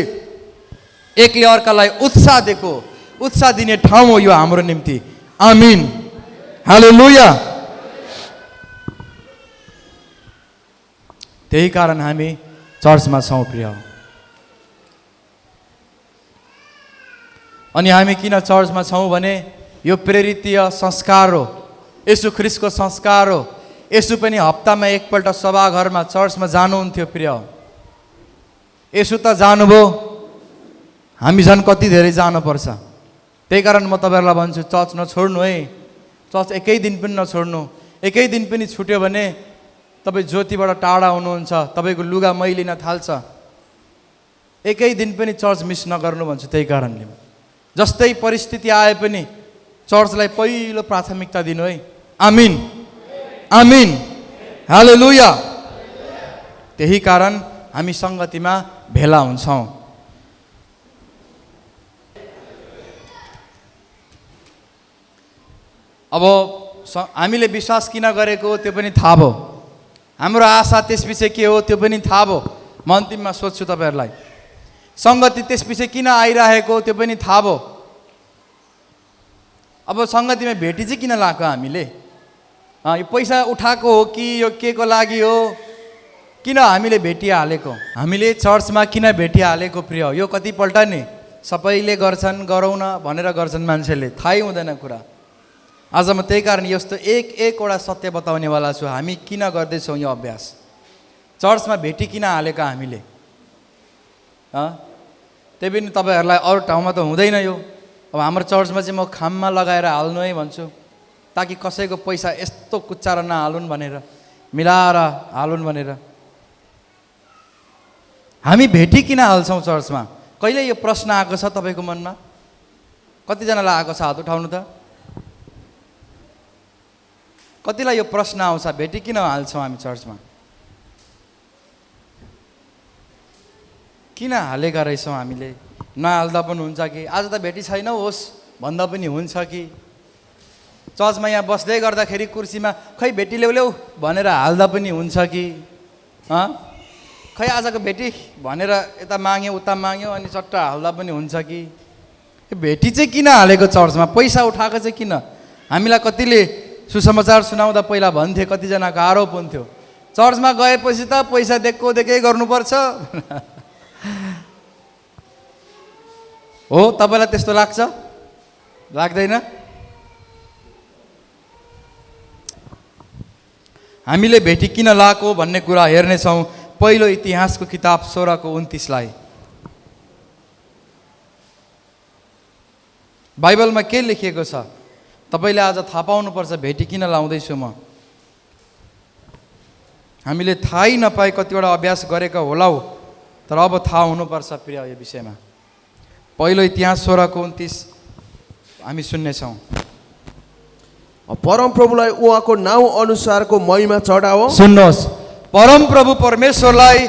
एकले अर्कालाई उत्साह दिएको, उत्साह दिने ठाउँ हो यो हाम्रो निम्ति। आमीन, हालेलुया। त्यही कारण हामी चर्चमा छौँ प्रिय। अनि हामी किन चर्चमा छौँ भने यो प्रेरितीय संस्कार हो, यसु ख्रिस्टको संस्कार हो। यसु पनि हप्तामा एकपल्ट सभाघरमा चर्चमा जानुहुन्थ्यो प्रिय। यसु त जानुभयो, हामी झन् कति धेरै जानुपर्छ। त्यही कारण म तपाईँहरूलाई भन्छु चर्च नछोड्नु है। चर्च एकै दिन पनि नछोड्नु। एकै दिन पनि छुट्यो भने तपाईँ ज्योतिबाट टाढा हुनुहुन्छ, तपाईँको लुगा मैलिन थाल्छ। एकै दिन पनि चर्च मिस नगर्नु भन्छु। त्यही कारणले जस्तै परिस्थिति आए पनि चर्चलाई पहिलो प्राथमिकता दिनु है। आमीन, आमीन, हालेलुया। त्यही कारण हामी सङ्गतिमा भेला हुन्छौँ। अब हामीले विश्वास किन गरेको त्यो पनि थाहा भयो। हाम्रो आशा त्यसपछि के हो त्यो पनि थाहा भयो। म अन्तिममा सोध्छु तपाईँहरूलाई, सङ्गति त्यसपछि किन आइरहेको त्यो पनि थाहा भयो। अब सङ्गतिमा भेटी चाहिँ किन लगाएको हामीले? यो पैसा उठाएको हो कि यो के को लागि हो? किन हामीले भेटिहालेको? हामीले चर्चमा किन भेटिहालेको प्रिय? यो कतिपल्ट नि सबैले गर्छन्, गरौँ न भनेर गर्छन् मान्छेले, थाहै हुँदैन कुरा। आज म त्यही कारण यस्तो एकवटा सत्य बताउनेवाला छु। हामी किन गर्दैछौँ यो अभ्यास? चर्चमा भेटी किन हालेको हामीले? त्यही पनि तपाईँहरूलाई अरू ठाउँमा त हुँदैन यो। अब हाम्रो चर्चमा चाहिँ म खाममा लगाएर हाल्नु है भन्छु, ताकि कसैको पैसा यस्तो कुच्चाएर नहालुन् भनेर, मिलाएर हालुन् भनेर। हामी भेटी किन हाल्छौँ चर्चमा? कहिले यो प्रश्न आएको छ तपाईँको मनमा? कतिजनालाई आएको छ? हात उठाउनु त। कतिलाई यो प्रश्न आउँछ, भेटी किन हाल्छौँ हामी चर्चमा? किन हालेका रहेछौँ हामीले? नहाल्दा पनि हुन्छ कि, आज त भेटी छैन होस् भन्दा पनि हुन्छ कि, चर्चमा यहाँ बस्दै गर्दाखेरि कुर्सीमा खै भेटी ल्याउ ल्याउ भनेर हाल्दा पनि हुन्छ कि, खै आजको भेटी भनेर यता माग्यो उता माग्यो अनि चट्टा हाल्दा पनि हुन्छ कि? भेटी चाहिँ किन हालेको चर्चमा? पैसा उठाएको चाहिँ किन? हामीलाई कतिले सुसमाचार सुनाउँदा पहिला भन्थे, कतिजनाको आरोप हुन्थ्यो, चर्चमा गएपछि त पैसा देख्को देख्दै गर्नुपर्छ। हो, तपाईँलाई त्यस्तो लाग्छ? लाग्दैन? हामीले भेटी किन लगाएको भन्ने कुरा हेर्नेछौँ पहिलो इतिहासको किताब 16:29लाई। बाइबलमा के लेखिएको छ तपाईँले आज थाहा पाउनुपर्छ। भेटी किन लाउँदैछु म? हामीले थाहै नपाए कतिवटा अभ्यास गरेका होला हो, तर अब थाहा हुनुपर्छ प्रिय यो विषयमा। पहिलो इतिहास 16:29 हामी सुन्नेछौँ।
परमप्रभुलाई उहाँको नाउँ अनुसारको महिमा चढाओ।
सुन्नुहोस्, परमप्रभु परमेश्वरलाई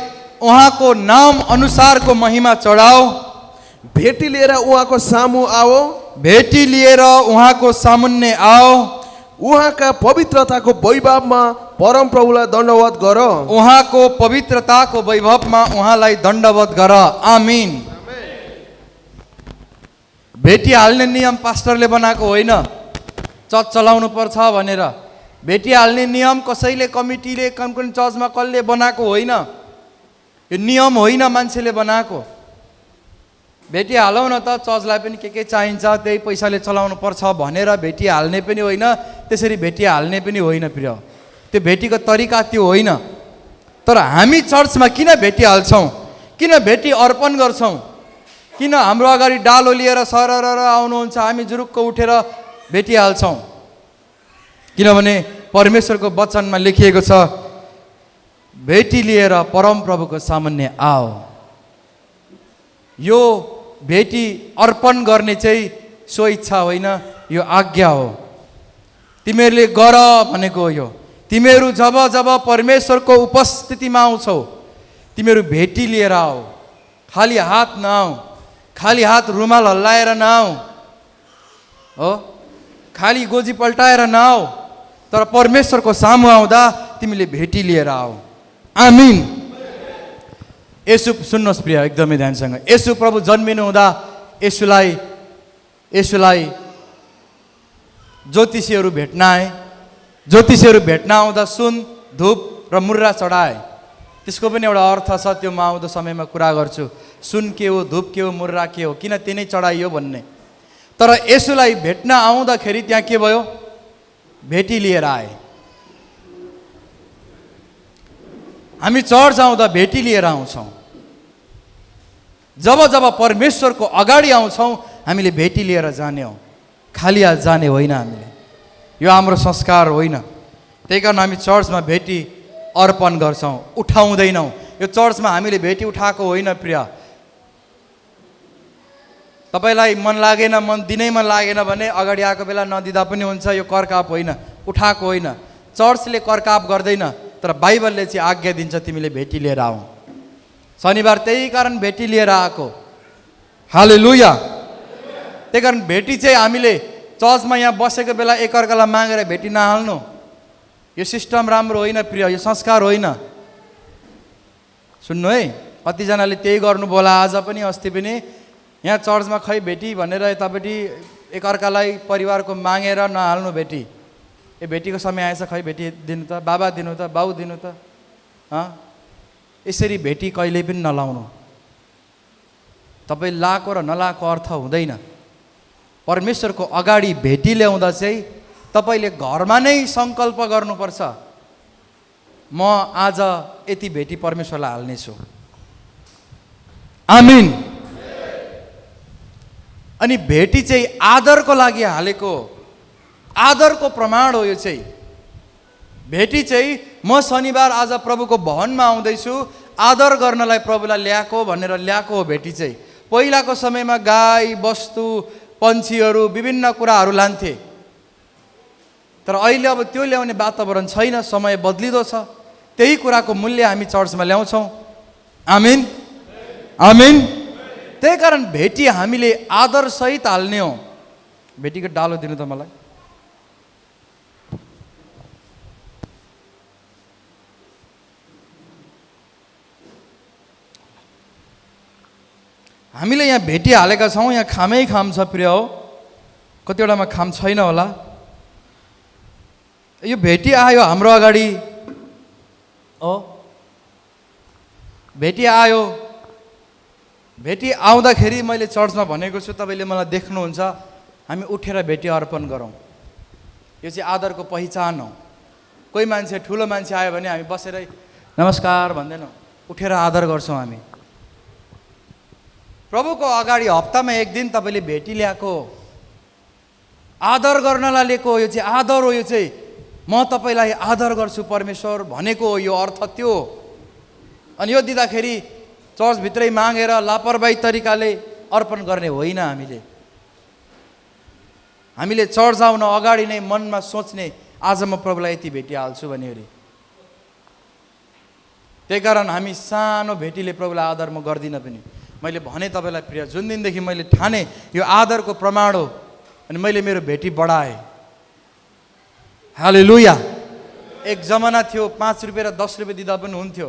उहाँको नाम अनुसारको महिमा चढाओ।
भेटी लिएर उहाँको सामु आओ।
भेटी लिएर उहाँको सामुन्ने आओ,
उहाँका पवित्रताको वैभवमा परमप्रभुलाई दण्डवत गर।
उहाँको पवित्रताको वैभवमा उहाँलाई दण्डवत गर। आमीन। भेटी हाल्ने नियम पास्टरले बनाएको होइन, चर्च चलाउनु पर्छ भनेर। भेटी हाल्ने नियम कसैले, कमिटीले, कुन चर्चमा कसले बनाएको होइन। यो नियम होइन मान्छेले बनाएको। भेटी हालौँ न त, चर्चलाई पनि के चाहिन्छ त्यही पैसाले चलाउनु पर्छ भनेर भेटी हाल्ने पनि होइन, त्यसरी भेटी हाल्ने पनि होइन प्रिय। त्यो भेटीको तरिका त्यो होइन। तर हामी चर्चमा किन भेटी हाल्छौँ, किन भेटी अर्पण गर्छौँ, किन हाम्रो अगाडि डालो लिएर सरर आउनुहुन्छ, हामी जुरुक्क उठेर भेटी हाल्छौँ? किनभने परमेश्वरको वचनमा लेखिएको छ, भेटी लिएर परमप्रभुको सामुन्ने आओ। यो भेटी अर्पण गर्ने चाहिँ स्वेच्छा होइन, यो आज्ञा हो। तिमीहरूले गर भनेको हो यो। तिमीहरू जब जब परमेश्वरको उपस्थितिमा आउँछौ, तिमीहरू भेटी लिएर आओ। खाली हात नआऊ, खाली हात रुमाल हल्लाएर नआऊ, हो, खाली गोजी पल्टाएर नआऊ, तर परमेश्वरको सामु आउँदा तिमीले भेटी लिएर आओ। आमीन। यसु, सुन्नुहोस् प्रिय, एकदमै ध्यानसँग। यसु प्रभु जन्मिनु हुँदा यसुलाई ज्योतिषीहरू भेट्न आए। ज्योतिषीहरू भेट्न आउँदा सुन, धूप र मुर्रा चढाए। त्यसको पनि एउटा अर्थ छ, त्यो म आउँदो समयमा कुरा गर्छु। सुन के हो, धूप के हो, मुर्रा के हो, किन तिनै चढाइयो भन्ने। तर यसुलाई भेट्न आउँदाखेरि त्यहाँ के भयो? भेटी लिएर आए। हामी चर्च आउँदा भेटी लिएर आउँछौँ। जब जब परमेश्वरको अगाडि आउँछौँ हामीले भेटी लिएर जाने हो, खाली हात जाने होइन हामीले। यो हाम्रो संस्कार होइन। त्यही कारण हामी चर्चमा भेटी अर्पण गर्छौँ, उठाउँदैनौँ। यो चर्चमा हामीले भेटी उठाएको होइन प्रिय। तपाईँलाई मन लागेन, मन दिनै मन लागेन भने अगाडि आएको बेला नदिँदा पनि हुन्छ। यो करकाप होइन, उठाएको होइन। चर्चले करकाप गर्दैन, तर बाइबलले चाहिँ आज्ञा दिन्छ तिमीले भेटी लिएर आऊ। शनिबार त्यही कारण भेटी लिएर आएको। हालेलुया। त्यही कारण भेटी चाहिँ हामीले चर्चमा यहाँ बसेको बेला एकअर्कालाई मागेर भेटी नहाल्नु। यो सिस्टम राम्रो होइन प्रिय, यो संस्कार होइन। सुन्नु है, कतिजनाले त्यही गर्नु बोला आज पनि, अस्ति पनि। यहाँ चर्चमा खै भेटी भनेर यतापट्टि एकअर्कालाई परिवारको मागेर नहाल्नु भेटी। ए भेटीको समय आएछ, खै भेटी दिनु त, बाबा दिनु त, बाउ दिनु त। यसरी भेटी कहिल्यै पनि नलाउनु। तपाईँ लाएको र नलाएको अर्थ हुँदैन। परमेश्वरको अगाडि भेटी ल्याउँदा चाहिँ तपाईँले घरमा नै सङ्कल्प गर्नुपर्छ, म आज यति भेटी परमेश्वरलाई हाल्नेछु। आमीन। अनि भेटी चाहिँ आदरको लागि हालेको, आदरको प्रमाण हो यो चाहिँ। भेटी चाहिँ म शनिबार आज प्रभुको भवनमा आउँदैछु, आदर गर्नलाई प्रभुलाई ल्याएको भनेर ल्याएको हो भेटी चाहिँ। पहिलाको समयमा गाई, वस्तु, पन्छीहरू, विभिन्न कुराहरू लान्थे। तर अहिले अब त्यो ल्याउने वातावरण छैन, समय बदलिँदो छ। त्यही कुराको मूल्य हामी चर्चमा ल्याउँछौँ। आमीन, आमीन। त्यही कारण भेटी हामीले आदरसहित हाल्ने हो। भेटीको डालो दिनु त मलाई। हामीले यहाँ भेटी हालेका छौँ, यहाँ खामै खाम छ प्रिय हो। कतिवटामा खाम छैन होला। यो भेटी आयो हाम्रो अगाडि, हो, भेटी आयो। भेटी आउँदाखेरि मैले चर्चमा भनेको छु, तपाईँले मलाई देख्नुहुन्छ, हामी उठेर भेटी अर्पण गरौँ। यो चाहिँ आदरको पहिचान हो। कोही मान्छे, ठुलो मान्छे आयो भने हामी बसेरै नमस्कार भन्दैनौँ, उठेर आदर गर्छौँ हामी। प्रभुको अगाडि हप्तामा एक दिन तपाईँले भेटी ल्याएको, आदर गर्नलाई लिएको, यो चाहिँ आदर हो। यो चाहिँ म तपाईँलाई आदर गर्छु परमेश्वर भनेको हो, यो अर्थ त्यो। अनि यो दिँदाखेरि चर्चभित्रै मागेर लापरवाही तरिकाले अर्पण गर्ने होइन। हामीले चर्च आउन अगाडि नै मनमा सोच्ने, आज म प्रभुलाई यति भेटी हाल्छु भनेर। त्यही कारण हामी सानो भेटीले प्रभुलाई आदर म गर्दिनँ पनि। मैले भने तपाईँलाई प्रिय, जुन दिनदेखि मैले ठाने यो आदरको प्रमाण हो, अनि मैले मेरो भेटी बढाएँ। हालेलुया। एक जमाना थियो 5 रुपियाँ र 10 रुपियाँ दिँदा पनि हुन्थ्यो।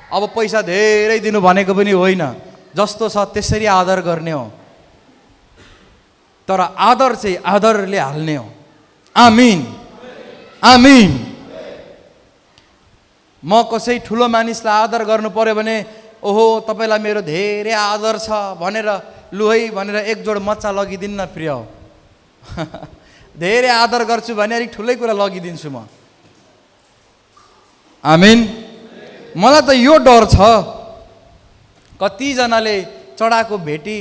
अब पैसा धेरै दिनु भनेको पनि होइन, जस्तो छ त्यसरी आदर गर्ने हो। तर आदर चाहिँ आदरले हाल्ने हो। आमिन, आमिन। म कसै ठुलो मानिसलाई आदर गर्नु पर्यो भने ओहो तपाईँलाई मेरो धेरै आदर छ भनेर लु है भनेर एक जोड मच्चा लगिदिन्न प्रिय हो। धेरै आदर गर्छु भने अलिक ठुलै कुरा लगिदिन्छु म। आमिन। मलाई त यो डर छ कतिजनाले चढाएको भेटी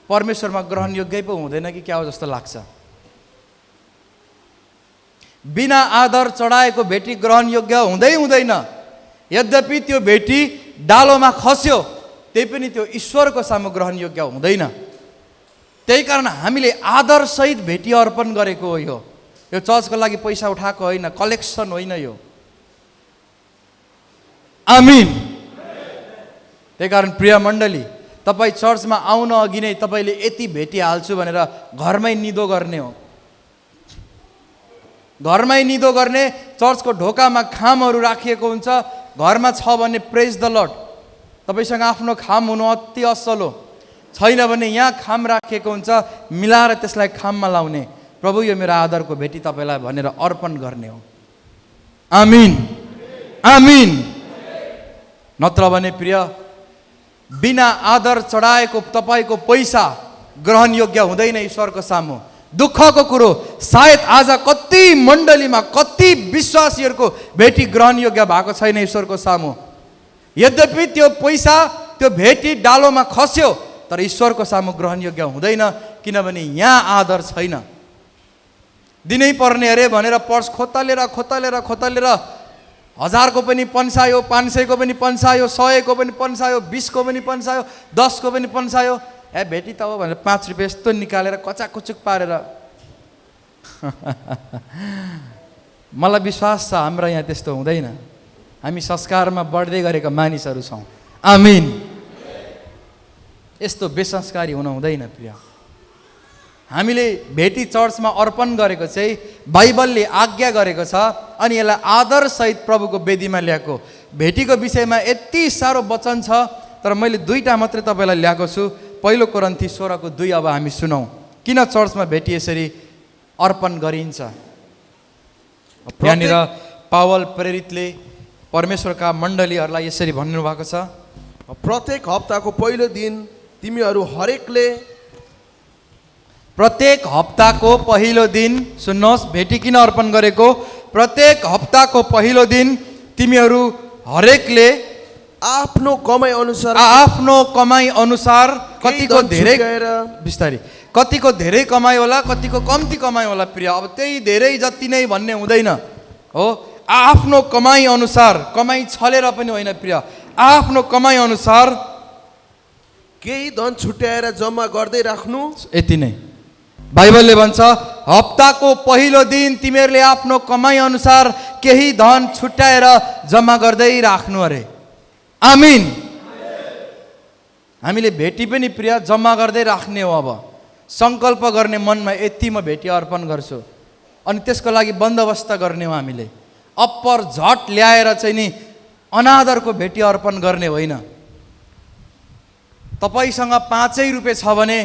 परमेश्वरमा ग्रहण योग्य पो हुँदैन कि क्या हो जस्तो लाग्छ। बिना आदर चढाएको भेटी ग्रहण योग्य हुँदै हुँदैन। यद्यपि त्यो भेटी डालोमा खस्यो त्यही पनि त्यो ईश्वरको सामु ग्रहण योग्य हुँदैन। त्यही कारण हामीले आदरसहित भेटी अर्पण गरेको हो। यो चर्चको लागि पैसा उठाएको होइन, कलेक्सन होइन यो। आमिन। त्यही कारण प्रिय मण्डली, तपाईँ चर्चमा आउन अघि नै तपाईँले यति भेटी हाल्छु भनेर घरमै निदो गर्ने हो। घरमै निदो गर्ने। चर्चको ढोकामा खामहरू राखिएको हुन्छ, घरमा छ भने प्रेज द लर्ड। तपाईँसँग आफ्नो खाम हुनु अति असल हो। छैन भने यहाँ खाम राखिएको हुन्छ, मिलाएर त्यसलाई खाममा लाउने, प्रभु यो मेरो आदरको भेटी तपाईँलाई भनेर अर्पण गर्ने हो। आमिन, आमिन। नत्र भने प्रिय बिना आदर चढाएको तपाईँको पैसा ग्रहण योग्य हुँदैन ईश्वरको सामु। दुःखको कुरो सायद आज कति मण्डलीमा कति विश्वासीहरूको भेटी ग्रहण योग्य भएको छैन ईश्वरको सामु। यद्यपि त्यो पैसा त्यो भेटी डालोमा खस्यो तर ईश्वरको सामु ग्रहण योग्य हुँदैन, किनभने यहाँ आदर छैन। दिनै पर्ने अरे भनेर पर्स खोतलेर खोतलेर खोतलेर 1000 को पनि पन्सायो, 500 को पनि पन्सायो, 100 को पनि पन्सायो, 20 को पनि पन्सायो, 10 को पनि पन्सायो। भेटी त हो भनेर 5 रुपियाँ यस्तो निकालेर कचाकुचुक पारेर मलाई विश्वास छ हाम्रो यहाँ त्यस्तो हुँदैन। हामी संस्कारमा बढ्दै गरेका मानिसहरू छौँ। आमिन। यस्तो बेसंस्कारी हुन हुँदैन प्रिय। हामीले भेटी चर्चमा अर्पण गरेको चाहिँ बाइबलले आज्ञा गरेको छ अनि यसलाई आदरसहित प्रभुको वेदीमा ल्याएको। भेटीको विषयमा यति साह्रो वचन छ तर मैले 2टा मात्रै तपाईँलाई ल्याएको छु। पहिलो कोरिन्थी 16:2 अब हामी सुनौँ किन चर्चमा भेटी यसरी अर्पण गरिन्छ। यहाँनिर पावल प्रेरितले परमेश्वरका मण्डलीहरूलाई यसरी भन्नुभएको छ,
प्रत्येक हप्ताको पहिलो दिन तिमीहरू हरेकले
प्रत्येक हप्ताको पहिलो दिन, सुन्नुहोस् भेटी किन अर्पण गरेको, प्रत्येक हप्ताको पहिलो दिन तिमीहरू हरेकले
आफ्नो कमाइ अनुसार
आफ्नो कमाइ अनुसार कतिको धेरै बिस्तारी कतिको धेरै कमाइ होला कतिको कम्ती कमाइ होला प्रिय। अब त्यही धेरै जति नै भन्ने हुँदैन हो। आफ्नो कमाइ अनुसार, कमाइ छलेर पनि होइन प्रिय, आफ्नो कमाइ अनुसार
केही धन छुट्याएर जम्मा गर्दै राख्नु।
यति नै बाइबलले भन्छ हप्ताको पहिलो दिन तिमीहरूले आफ्नो कमाइ अनुसार केही धन छुट्याएर जम्मा गर्दै राख्नु अरे। आमिन। हामीले भेटी पनि प्रिय जम्मा गर्दै राख्ने हो। अब सङ्कल्प गर्ने मनमा यति म भेटी अर्पण गर्छु अनि त्यसको लागि बन्दोबस्त गर्ने हो। हामीले अप्पर झट ल्याएर चाहिँ नि अनादरको भेटी अर्पण गर्ने होइन। तपाईँसँग 5 रुपियाँ छ भने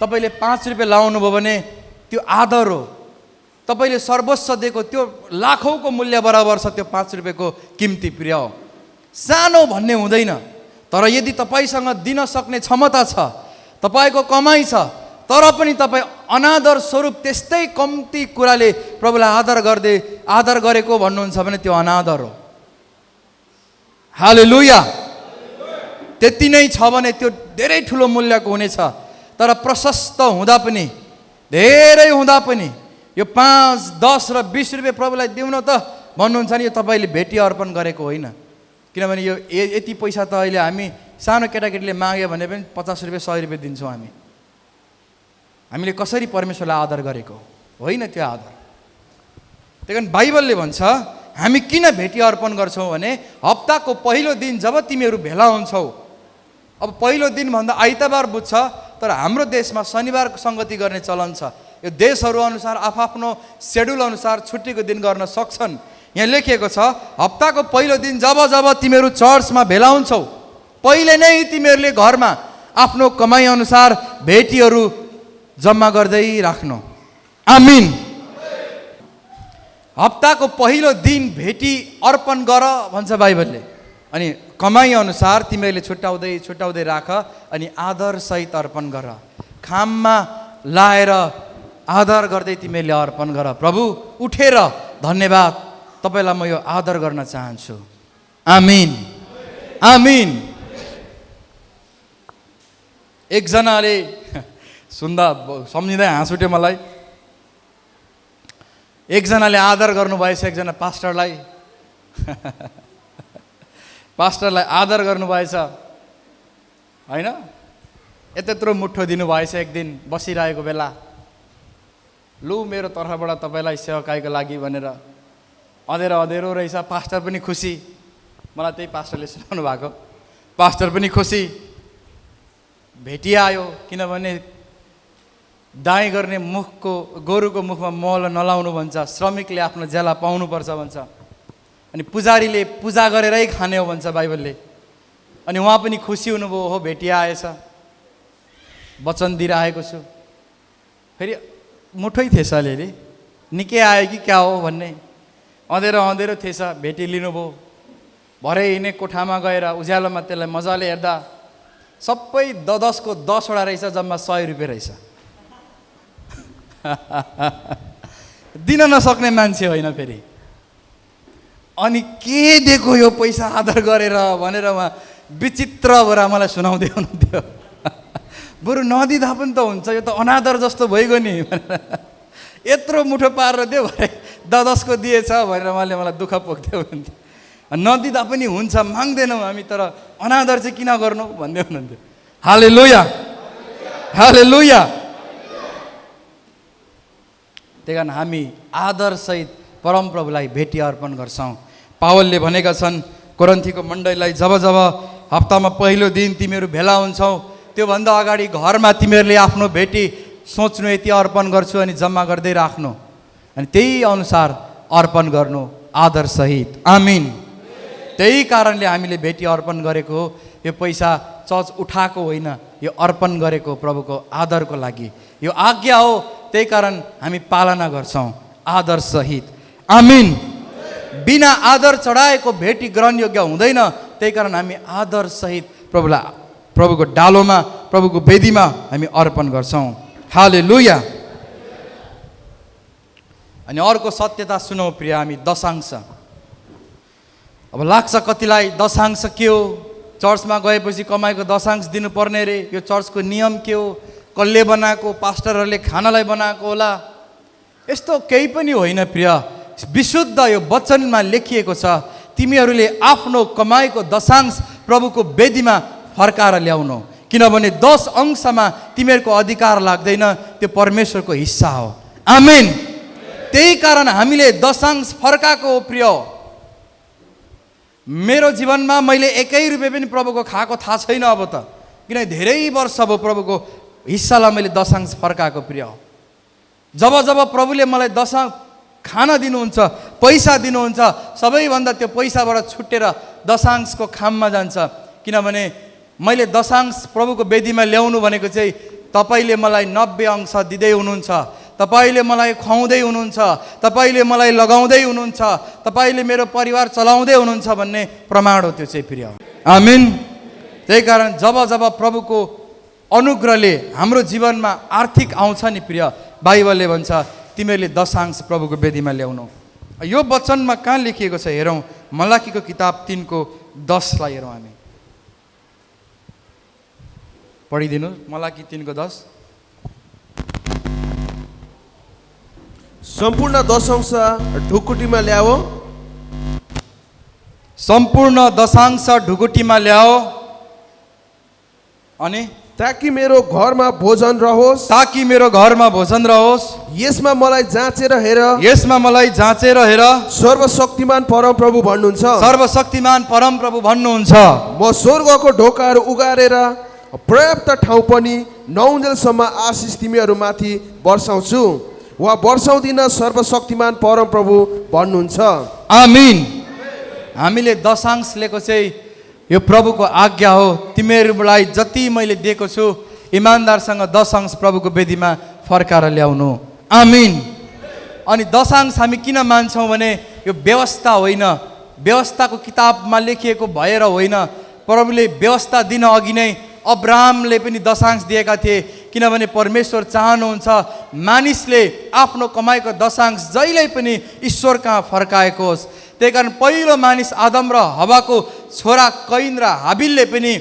तपाईँले 5 रुपियाँ लाउनु भयो भने त्यो आदर हो। तपाईँले सर्वस्व दिएको त्यो लाखौँको मूल्य बराबर छ त्यो 5 रुपियाँको किम्ती प्रिय हो। सानो भन्ने हुँदैन। तर यदि तपाईँसँग दिन सक्ने क्षमता छ, तपाईँको कमाइ छ, तर पनि तपाईँ अनादर स्वरूप त्यस्तै कम्ती कुराले प्रभुलाई आदर गरेको भन्नुहुन्छ भने त्यो अनादर हो। हालेलुया। त्यति नै छ भने त्यो धेरै ठुलो मूल्यको हुनेछ। तर प्रशस्त हुँदा पनि, धेरै हुँदा पनि यो 5, 10 र 20 रुपियाँ प्रभुलाई दिउन त भन्नुहुन्छ नि, यो तपाईँले भेटी अर्पण गरेको होइन। किनभने यो यति पैसा त अहिले हामी सानो केटाकेटीले माग्यो भने पनि 50 रुपियाँ 100 रुपियाँ दिन्छौँ हामी। हामीले कसरी परमेश्वरलाई आदर गरेको होइन त्यो आदर। त्यही कारण बाइबलले भन्छ हामी किन भेटी अर्पण गर्छौँ भने हप्ताको पहिलो दिन जब तिमीहरू भेला हुन्छौ। अब पहिलो दिन भन्दा आइतबार बुझ्छ तर हाम्रो देशमा शनिबार सङ्गति गर्ने चलन छ। यो देशहरू अनुसार आफआफ्नो सेड्युल अनुसार छुट्टीको दिन गर्न सक्छन्। यहाँ लेखिएको छ, हप्ताको पहिलो दिन जब जब तिमीहरू चर्चमा भेला हुन्छौ, पहिले नै तिमीहरूले घरमा आफ्नो कमाइ अनुसार भेटीहरू जम्मा गर्दै राख्नु। आमिन। हप्ताको पहिलो दिन भेटी अर्पण गर भन्छ बाइबलले। अनि कमाइ अनुसार तिमीहरूले छुट्याउँदै छुट्याउँदै राख, अनि आदरसहित अर्पण गर। खाममा लाएर आदर गर्दै तिमीहरूले अर्पण गर। प्रभु उठेर धन्यवाद, तपाईँलाई म यो आदर गर्न चाहन्छु। आमिन, आमिन। एकजनाले सुन्दा सम्झिँदै हाँस उठ्यो मलाई। एकजनाले आदर गर्नुभएछ एकजना पास्टरलाई। पास्टरलाई आदर गर्नुभएछ होइन, यत्रो मुठो दिनुभएछ। एक दिन बसिरहेको बेला, लु मेरो तर्फबाट तपाईँलाई सेवाकाईको लागि भनेर, अँधेरो अँधेरो रहेछ। पास्टर पनि खुसी, मलाई त्यही पास्टरले सुनाउनु भएको। पास्टर पनि खुसी, भेटी आयो। किनभने दाइँ गर्ने मुखको गोरुको मुखमा मल नलाउनु भन्छ, श्रमिकले आफ्नो ज्याला पाउनुपर्छ भन्छ। अनि पुजारीले पूजा गरेरै खाने हो भन्छ बाइबलले। अनि उहाँ पनि खुसी हुनुभयो, हो भेटी आएछ, वचन दिइरहेको छु। फेरि मुठै थिएछ अलिअलि, निकै आयो कि क्या हो भन्ने। अँधेरो अँधेरो थिएछ, भेटी लिनुभयो। भरे हिँड्ने कोठामा गएर उज्यालोमा त्यसलाई मजाले हेर्दा सबै 10-10को 10वटा रहेछ, जम्मा 100 रुपियाँ रहेछ। दिन नसक्ने मान्छे होइन फेरि। अनि के दिएको यो पैसा आदर गरेर भनेर उहाँ विचित्र भएर मलाई सुनाउँदै हुनुहुन्थ्यो। बरु नदिँदा पनि त हुन्छ, यो त अनादर जस्तो भइगयो नि भनेर। यत्रो मुठो पारेर दियो भरे 10-10को दिएछ भनेर उहाँले मलाई दुःख पोख्दै हुनुहुन्थ्यो। नदिँदा पनि हुन्छ, माग्दैनौँ हामी, तर अनादर चाहिँ किन गर्नु भन्दै हुनुहुन्थ्यो। हालेलुया, हालेलुया। त्यही कारण हामी आदरसहित परमप्रभुलाई भेटी अर्पण गर्छौँ। पावलले भनेका छन् कोरिन्थीको मण्डलीलाई, जब जब हप्तामा पहिलो दिन तिमीहरू भेला हुन्छौ, त्योभन्दा अगाडि घरमा तिमीहरूले आफ्नो भेटी सोच्नु, यति अर्पण गर्छु अनि जम्मा गर्दै राख्नु, अनि त्यही अनुसार अर्पण गर्नु आदरसहित। आमिन। त्यही कारणले हामीले भेटी अर्पण गरेको हो। यो पैसा चर्च उठाएको होइन, यो अर्पण गरेको प्रभुको आदरको लागि। यो आज्ञा हो, त्यही कारण हामी पालना गर्छौँ आदरसहित। आमिन। बिना आदर चढाएको भेटी ग्रहणयोग्य हुँदैन। त्यही कारण हामी आदरसहित प्रभुको डालोमा, प्रभुको वेदीमा हामी अर्पण गर्छौँ। हालेलुया। अनि अर्को सत्यता सुनौ प्रिय, हामी दशांश। अब लाग्छ कतिलाई दशांश के हो, चर्चमा गएपछि कमाएको दशांश दिनुपर्ने रे, यो चर्चको नियम के हो, कसले बनाएको, पास्टरहरूले खानालाई बनाएको होला। यस्तो केही पनि होइन प्रिय। विशुद्ध यो वचनमा लेखिएको छ, तिमीहरूले आफ्नो कमाएको दशांश प्रभुको वेदीमा फर्काएर ल्याउनु, किनभने 10 अंशमा तिमीहरूको अधिकार लाग्दैन, त्यो परमेश्वरको हिस्सा हो। आमेन। त्यही कारण हामीले दशांश फर्काएको हो प्रिय। मेरो जीवनमा मैले 1 रुपियाँ पनि प्रभुको खाएको थाहा छैन अब त, किन धेरै वर्ष अब प्रभुको हिस्सालाई मैले दशांश फर्काएको प्रिय। जब जब प्रभुले मलाई दशांश खाना दिनुहुन्छ, पैसा दिनुहुन्छ, सबैभन्दा त्यो पैसाबाट छुटेर दशांशको खाममा जान्छ। किनभने मैले दशांश प्रभुको वेदीमा ल्याउनु भनेको चाहिँ तपाईँले मलाई 90 अंश दिँदै हुनुहुन्छ, तपाईँले मलाई खुवाउँदै हुनुहुन्छ, तपाईँले मलाई लगाउँदै हुनुहुन्छ, तपाईँले मेरो परिवार चलाउँदै हुनुहुन्छ भन्ने प्रमाण हो त्यो चाहिँ प्रिय। आमिन। त्यही कारण जब जब प्रभुको अनुग्रहले हाम्रो जीवनमा आर्थिक आउँछ नि प्रिय, बाइबलले भन्छ तिमीहरूले दशांश प्रभुको वेदीमा ल्याउनु। यो वचनमा कहाँ लेखिएको छ हेरौँ, मलाकीको किताब 3:10 हेरौँ हामी। पढिदिनु, मलाकी 3:10।
सम्पूर्ण दशांश ढुकुटीमा ल्याओ,
सम्पूर्ण दशांश ढुकुटीमा ल्याओ, अनि
ताकि मेरो घरमा भोजन रहोस्,
ताकि मेरो घरमा भोजन रहोस्,
यसमा मलाई जाँचेर हेर,
यसमा मलाई जाँचेर हेर।
सर्वशक्तिमान परमप्रभु भन्नुहुन्छ,
सर्वशक्तिमान परमप्रभु भन्नुहुन्छ,
म स्वर्गको ढोकाहरू उगारेर पर्याप्त ठाउँ पनि नौन्जेलसम्म आशिष तिमीहरूमाथि वर्षाउँछु वा वर्षाउँदिन सर्वशक्तिमान परमप्रभु भन्नुहुन्छ।
आमीन। हामीले दशांश लिएको चाहिँ यो प्रभुको आज्ञा हो। तिमीहरूलाई जति मैले दिएको छु इमान्दारसँग दशांश प्रभुको वेदीमा फर्काएर ल्याउनु। आमीन। अनि दशांश हामी किन मान्छौँ भने यो व्यवस्था होइन, व्यवस्थाको किताबमा लेखिएको भएर होइन। प्रभुले व्यवस्था दिन अघि नै अब्राहमले पनि दशांश दिएका थिए, किनभने परमेश्वर चाहनुहुन्छ मानिसले आफ्नो कमाइको दशांश जहिल्यै पनि ईश्वर कहाँ फर्काएको होस्। त्यही कारण पहिलो मानिस आदम र हवाको छोरा कैन र हाबिलले पनि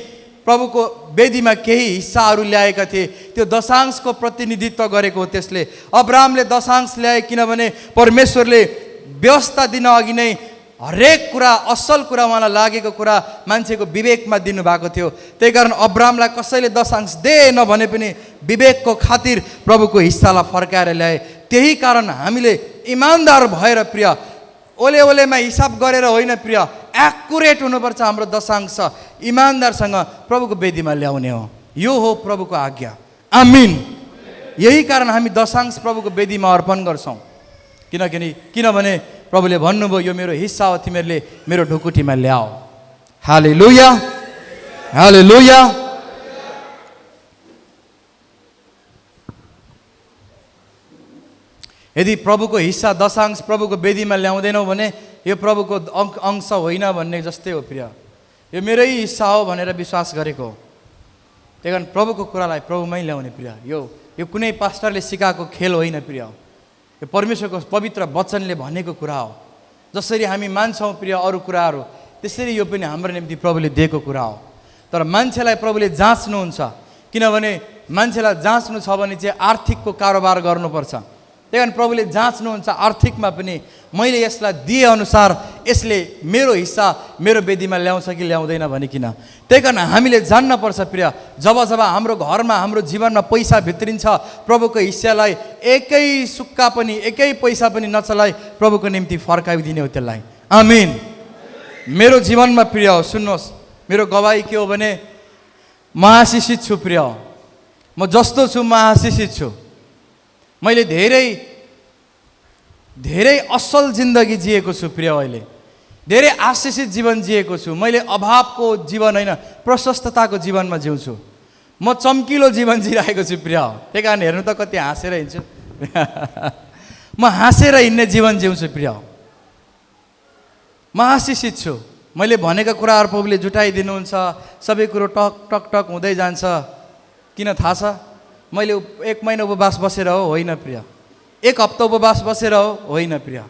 प्रभुको वेदीमा केही हिस्साहरू ल्याएका थिए, त्यो दशांशको प्रतिनिधित्व गरेको हो। त्यसले अब्राहमले दशांश ल्याए किनभने परमेश्वरले व्यवस्था दिन अघि नै हरेक कुरा असल कुरा उहाँलाई लागेको कुरा मान्छेको विवेकमा दिनुभएको थियो। त्यही कारण अब्राहमलाई कसैले दशांश दिएन भने पनि विवेकको खातिर प्रभुको हिस्सालाई फर्काएर ल्याए। त्यही कारण हामीले इमान्दार भएर प्रिय ओले ओलेमा हिसाब गरेर होइन प्रिय, एक्युरेट हुनुपर्छ हाम्रो दशांश, इमान्दारसँग प्रभुको वेदीमा ल्याउने हो। यो हो प्रभुको आज्ञा। आमीन। यही कारण हामी दशांश प्रभुको वेदीमा अर्पण गर्छौँ, किनभने प्रभुले भन्नुभयो यो मेरो हिस्सा हो, तिमीहरूले मेरो ढुकुटीमा ल्याओ। हालेलुया, हालेलुया। यदि प्रभुको हिस्सा दशांश प्रभुको वेदीमा ल्याउँदैनौ भने यो प्रभुको अंश होइन भन्ने जस्तै हो प्रिय। यो मेरै हिस्सा हो भनेर विश्वास गरेको हो। त्यही कारण प्रभुको कुरालाई प्रभुमै ल्याउने प्रिय। यो कुनै पास्टरले सिकाएको खेल होइन प्रिय, यो परमेश्वरको पवित्र वचनले भनेको कुरा हो। जसरी हामी मान्छौँ प्रिय अरू कुराहरू, त्यसरी यो पनि हाम्रो निम्ति प्रभुले दिएको कुरा हो। तर मान्छेलाई प्रभुले जाँच्नुहुन्छ, किनभने मान्छेलाई जाँच्नु छ भने चाहिँ आर्थिकको कारोबार गर्नुपर्छ। त्यही कारण प्रभुले जाँच्नुहुन्छ आर्थिकमा पनि, मैले यसलाई दिएअनुसार यसले मेरो हिस्सा मेरो वेदीमा ल्याउँछ कि ल्याउँदैन भनिकन। त्यही कारण हामीले जान्नपर्छ प्रिय, जब हाम्रो घरमा हाम्रो जीवनमा पैसा भित्रिन्छ, प्रभुको हिस्सालाई एकै सुक्का पनि एकै पैसा पनि नचलाई प्रभुको निम्ति फर्काइदिने हो त्यसलाई। आमीन। मेरो जीवनमा प्रिय सुन्नुहोस्, मेरो गवाही के हो भने म आशिषित छु प्रिय। म जस्तो छु म आशिषित छु। मैले धेरै असल जिन्दगी जिएको छु प्रिय। अहिले धेरै आशिषित जीवन जिएको छु। मैले अभावको जीवन होइन, प्रशस्तताको जीवनमा जिउँछु। म चम्किलो जीवन जिरहेको छु प्रिय। त्यही कारण हेर्नु त कति हाँसेर हिँड्छु। म हाँसेर हिँड्ने जीवन जिउँछु प्रिय। म आशिषित छु। मैले भनेका कुराहरू प्रभुले जुटाइदिनुहुन्छ, सबै कुरो टक टक टक हुँदै जान्छ। किन थाहा छ? मैले 1 महिना उपवास बसेर हो होइन प्रिय, 1 हप्ता उपवास बसेर हो होइन प्रिय।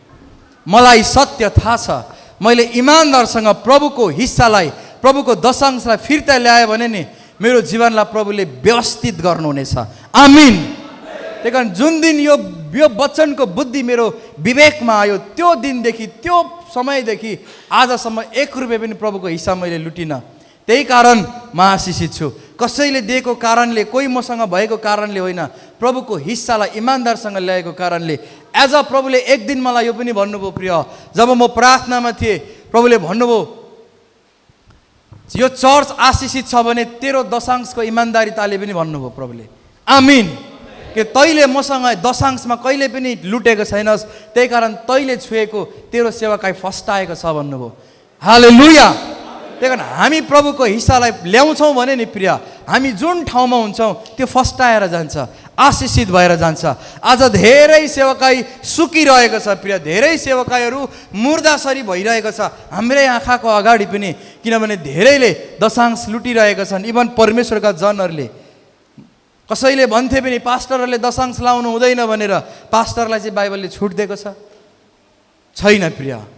मलाई सत्य थाहा छ, मैले इमान्दारसँग प्रभुको हिस्सालाई प्रभुको दशांशलाई फिर्ता ल्याएँ भने नि मेरो जीवनलाई प्रभुले व्यवस्थित गर्नुहुनेछ। आमीन। त्यही कारण जुन दिन यो वचनको बुद्धि मेरो विवेकमा आयो त्यो दिनदेखि त्यो समयदेखि आजसम्म 1 रुपियाँ पनि प्रभुको हिस्सा मैले लुटिनँ। त्यही कारण म आशिषित छु। कसैले दिएको कारणले, कोही मसँग भएको कारणले होइन, प्रभुको हिस्सालाई इमान्दारसँग ल्याएको कारणले। एज अ प्रभुले एक दिन मलाई यो पनि भन्नुभयो प्रिय, जब म प्रार्थनामा थिएँ, प्रभुले भन्नुभयो यो चर्च आशिषित छ भने तेरो दशांशको इमान्दारिताले पनि भन्नुभयो प्रभुले। आमीन। कि तैँले मसँग दशांशमा कहिले पनि लुटेको छैनस्, त्यही कारण तैँले छुएको तेरो सेवाकाई फस्टाएको छ भन्नुभयो। हालेलुया। त्यही कारण हामी प्रभुको हिस्सालाई ल्याउँछौँ भने नि प्रिय, हामी जुन ठाउँमा हुन्छौँ त्यो फस्टाएर जान्छ, आशिषित भएर जान्छ। आज धेरै सेवकाई सुकिरहेको छ प्रिय, धेरै सेवकाईहरू मुर्दासरी भइरहेको छ हाम्रै आँखाको अगाडि पनि, किनभने धेरैले दशांश लुटिरहेका छन्। इभन परमेश्वरका जनहरूले, कसैले भन्थे पनि पास्टरहरूले दशांश लाउनु हुँदैन भनेर, पास्टरलाई चाहिँ बाइबलले छुट दिएको छैन प्रिय।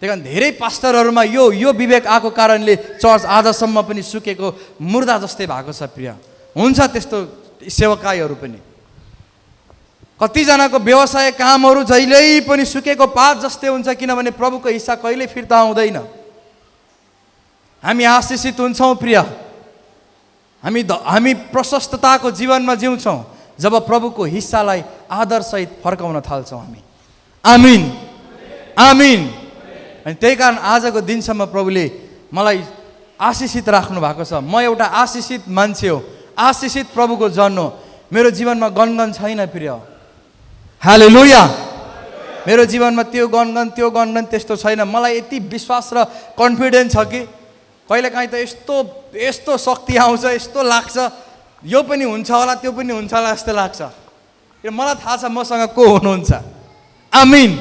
त्यही कारण धेरै पास्टरहरूमा यो विवेक आएको कारणले चर्च आजसम्म पनि सुकेको मुर्दा जस्तै भएको छ प्रिय। हुन्छ त्यस्तो सेवकाईहरू पनि, कतिजनाको व्यवसाय कामहरू जहिल्यै पनि सुकेको पात जस्तै हुन्छ, किनभने प्रभुको हिस्सा कहिल्यै फिर्ता आउँदैन। हामी आशिषित हुन्छौँ प्रिय, हामी प्रशस्तताको जीवनमा जिउँछौँ जब प्रभुको हिस्सालाई आदरसहित फर्काउन थाल्छौँ हामी। आमीन। आमीन। अनि त्यही कारण आजको दिनसम्म प्रभुले मलाई आशिषित राख्नु भएको छ। म एउटा आशिषित मान्छे हो, आशिषित प्रभुको जन हो। मेरो जीवनमा गनगन छैन प्रिय, हालेलुया। मेरो जीवनमा त्यो गनगन त्यस्तो छैन। मलाई यति विश्वास र कन्फिडेन्स छ कि कहिलेकाहीँ त यस्तो शक्ति आउँछ, यस्तो लाग्छ यो पनि हुन्छ होला त्यो पनि हुन्छ होला जस्तो लाग्छ। मलाई थाहा छ मसँग को हुनुहुन्छ। आमिन।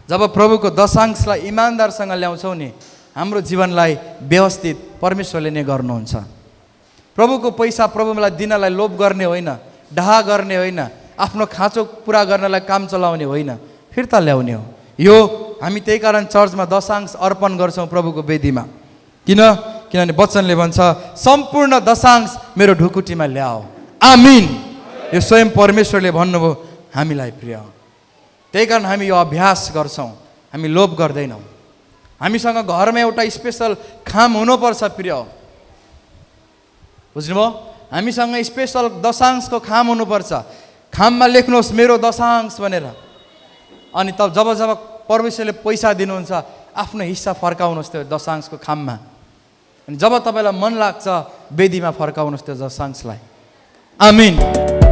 जब प्रभुको दशांशलाई इमान्दारसँग ल्याउँछौँ नि, हाम्रो जीवनलाई व्यवस्थित परमेश्वरले नै गर्नुहुन्छ। प्रभुको पैसा प्रभुलाई दिनलाई लोभ गर्ने होइन, डाहा गर्ने होइन, आफ्नो खाँचो पुरा गर्नलाई काम चलाउने होइन, फिर्ता ल्याउने हो। यो हामी त्यही कारण चर्चमा दशांश अर्पण गर्छौँ प्रभुको वेदीमा। किनभने वचनले भन्छ सम्पूर्ण दशांश मेरो ढुकुटीमा ल्याओ। आमिन। यो स्वयं परमेश्वरले भन्नुभयो हामीलाई प्रिय। त्यही कारण हामी यो अभ्यास गर्छौँ, हामी लोभ गर्दैनौँ। हामीसँग घरमा एउटा स्पेसल खाम हुनुपर्छ प्रिय, बुझ्नुभयो? हामीसँग स्पेसल दशांशको खाम हुनुपर्छ। खाममा लेख्नुहोस् मेरो दशांश भनेर। अनि तब जब परमेश्वरले पैसा दिनुहुन्छ आफ्नो हिस्सा फर्काउनुहोस् त्यो दशांशको खाममा। अनि जब तपाईँलाई मन लाग्छ वेदीमा फर्काउनुहोस् त्यो दशांशलाई। आमिन।